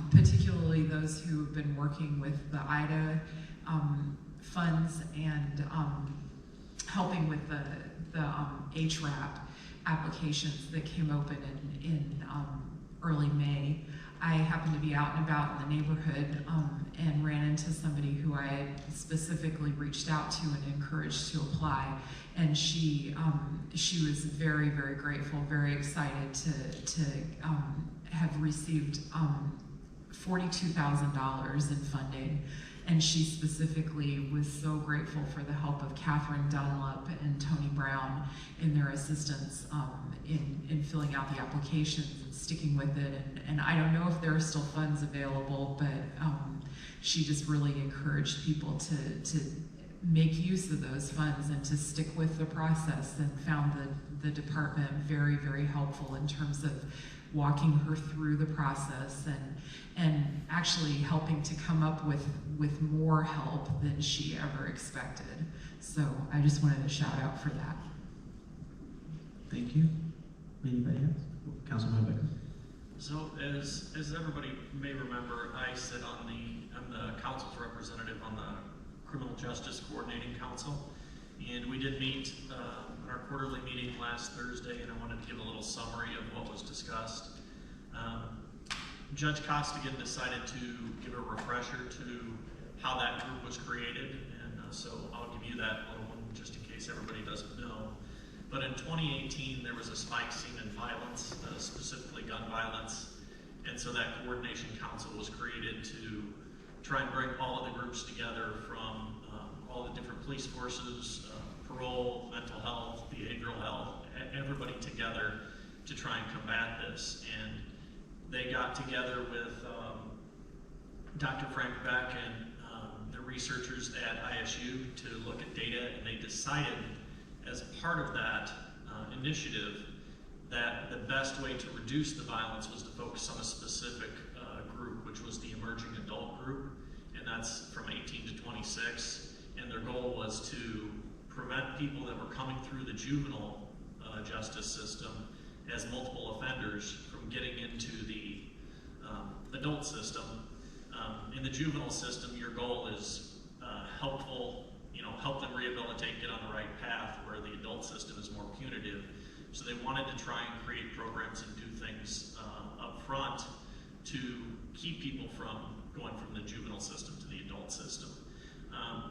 particularly those who have been working with the IDA funds and helping with the HRAP applications that came open in early May. I happened to be out and about in the neighborhood and ran into somebody who I had specifically reached out to and encouraged to apply, and she was very, very grateful, very excited to have received $42,000 in funding. And she specifically was so grateful for the help of Catherine Dunlap and Tony Brown in their assistance in filling out the applications and sticking with it. And I don't know if there are still funds available, but she just really encouraged people to make use of those funds and to stick with the process, and found the department very, very helpful in terms of walking her through the process and actually helping to come up with more help than she ever expected. So I just wanted to shout out for that. Thank you. Anybody else? Councilmember Becker. So as everybody may remember, I sit I'm the council's representative on the Criminal Justice Coordinating Council, and we did meet our quarterly meeting last Thursday, and I wanted to give a little summary of what was discussed. Judge Costigan decided to give a refresher to how that group was created, and so I'll give you that little one just in case everybody doesn't know. But in 2018, there was a spike seen in violence, specifically gun violence, and so that coordination council was created to try and bring all of the groups together from all the different police forces, parole, mental health, behavioral health, everybody together to try and combat this. And they got together with Dr. Frank Beck and the researchers at ISU to look at data, and they decided as part of that initiative that the best way to reduce the violence was to focus on a specific group, which was the emerging adult group, and that's from 18 to 26. And their goal was to prevent people that were coming through the juvenile justice system as multiple offenders from getting into the adult system. In the juvenile system, your goal is helpful, help them rehabilitate, get on the right path, where the adult system is more punitive. So they wanted to try and create programs and do things up front to keep people from going from the juvenile system to the adult system.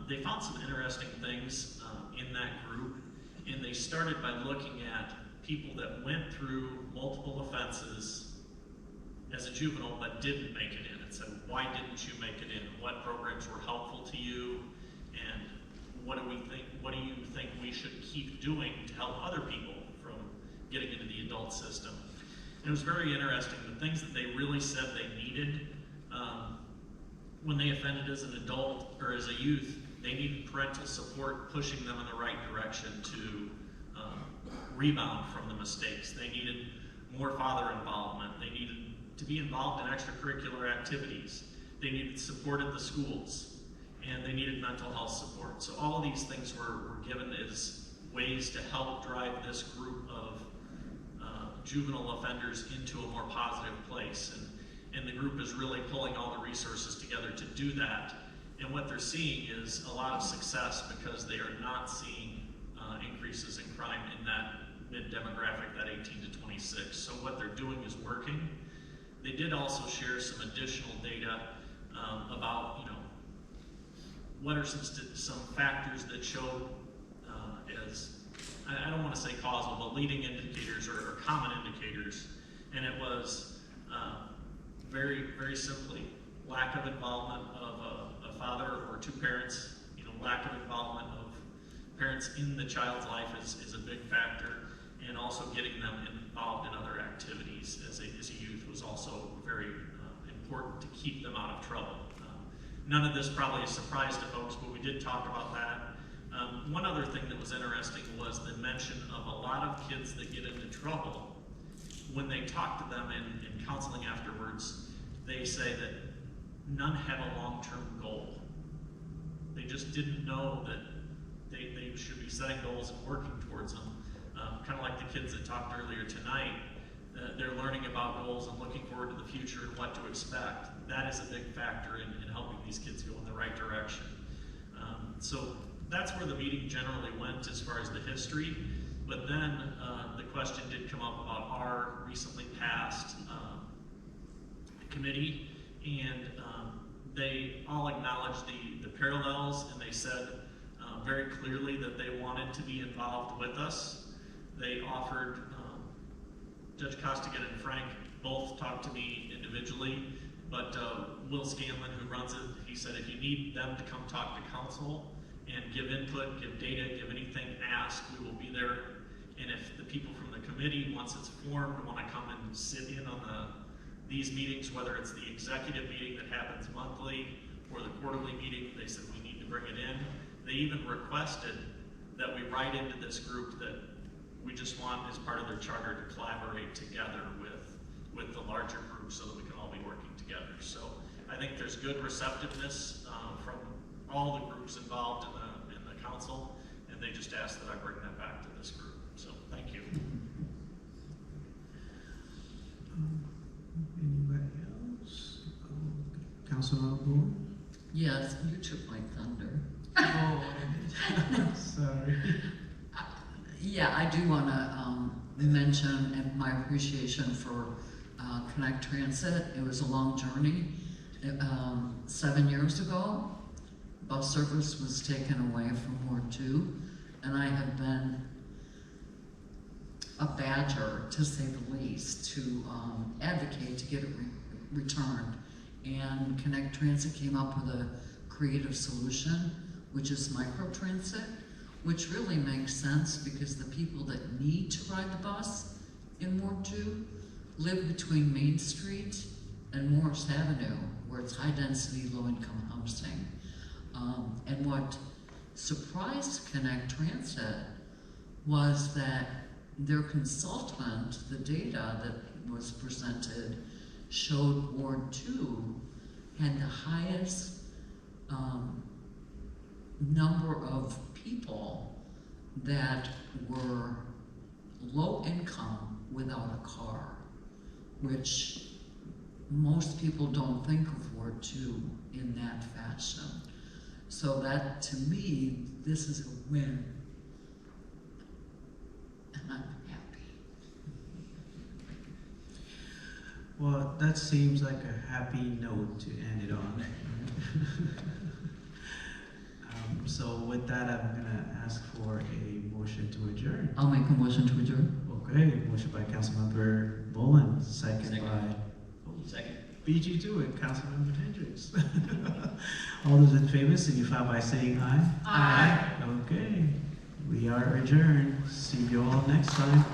They found some interesting things in that group, and they started by looking at people that went through multiple offenses as a juvenile but didn't make it in, and said, why didn't you make it in? What programs were helpful to you? And what do you think we should keep doing to help other people from getting into the adult system? And it was very interesting, the things that they really said they needed when they offended as an adult or as a youth. They needed parental support, pushing them in the right direction to rebound from the mistakes. They needed more father involvement. They needed to be involved in extracurricular activities. They needed support at the schools, and they needed mental health support. So all of these things were given as ways to help drive this group of juvenile offenders into a more positive place. And the group is really pulling all the resources together to do that. And what they're seeing is a lot of success, because they are not seeing increases in crime in that mid-demographic, that 18 to 26. So what they're doing is working. They did also share some additional data about, what are some factors that show as, I don't want to say causal, but leading indicators or common indicators. And it was very, very simply lack of involvement of a father or two parents. Lack of involvement of parents in the child's life is a big factor, and also getting them involved in other activities as a youth was also very important to keep them out of trouble. None of this probably is a surprise to folks, but we did talk about that. One other thing that was interesting was the mention of a lot of kids that get into trouble. When they talk to them in counseling afterwards, they say that none had a long-term goal. They just didn't know that they should be setting goals and working towards them. Kind of like the kids that talked earlier tonight, they're learning about goals and looking forward to the future and what to expect. That is a big factor in helping these kids go in the right direction. So that's where the meeting generally went as far as the history. But then the question did come up about our recently passed committee, and they all acknowledged the parallels, and they said very clearly that they wanted to be involved with us. They offered, Judge Costigan and Frank both talked to me individually, but Will Scanlon, who runs it, he said if you need them to come talk to council and give input, give data, give anything, ask, we will be there. And if the people from the committee, once it's formed, want to come and sit in on these meetings, whether it's the executive meeting that happens monthly or the quarterly meeting, they said we need to bring it in. They even requested that we write into this group that we just want, as part of their charter, to collaborate together with the larger group so that we can all be working together. So I think there's good receptiveness from all the groups involved in the council, and they just asked that I bring that back to this group. So thank you. Anybody else? Councilor Moore? Yes, you took my thunder. Oh, sorry. Yeah, I do want to mention my appreciation for Connect Transit. It was a long journey. 7 years ago, bus service was taken away from Ward 2, and I have been a badger, to say the least, to advocate to get it returned. And Connect Transit came up with a creative solution, which is microtransit, which really makes sense because the people that need to ride the bus in Ward 2 live between Main Street and Morris Avenue, where it's high-density, low-income housing. And what surprised Connect Transit was that their consultant, the data that was presented, showed Ward 2 had the highest number of people that were low income without a car, which most people don't think of Ward 2 in that fashion. So that, to me, this is a win, and I'm happy. Well, that seems like a happy note to end it on. So with that, I'm gonna ask for a motion to adjourn. I'll make a motion to adjourn. Okay, motion by Councilmember Boland, second by Second. beat you to it, Councilmember Hendricks. All those in favor signify by saying aye. Aye. Okay, we are adjourned. See you all next time.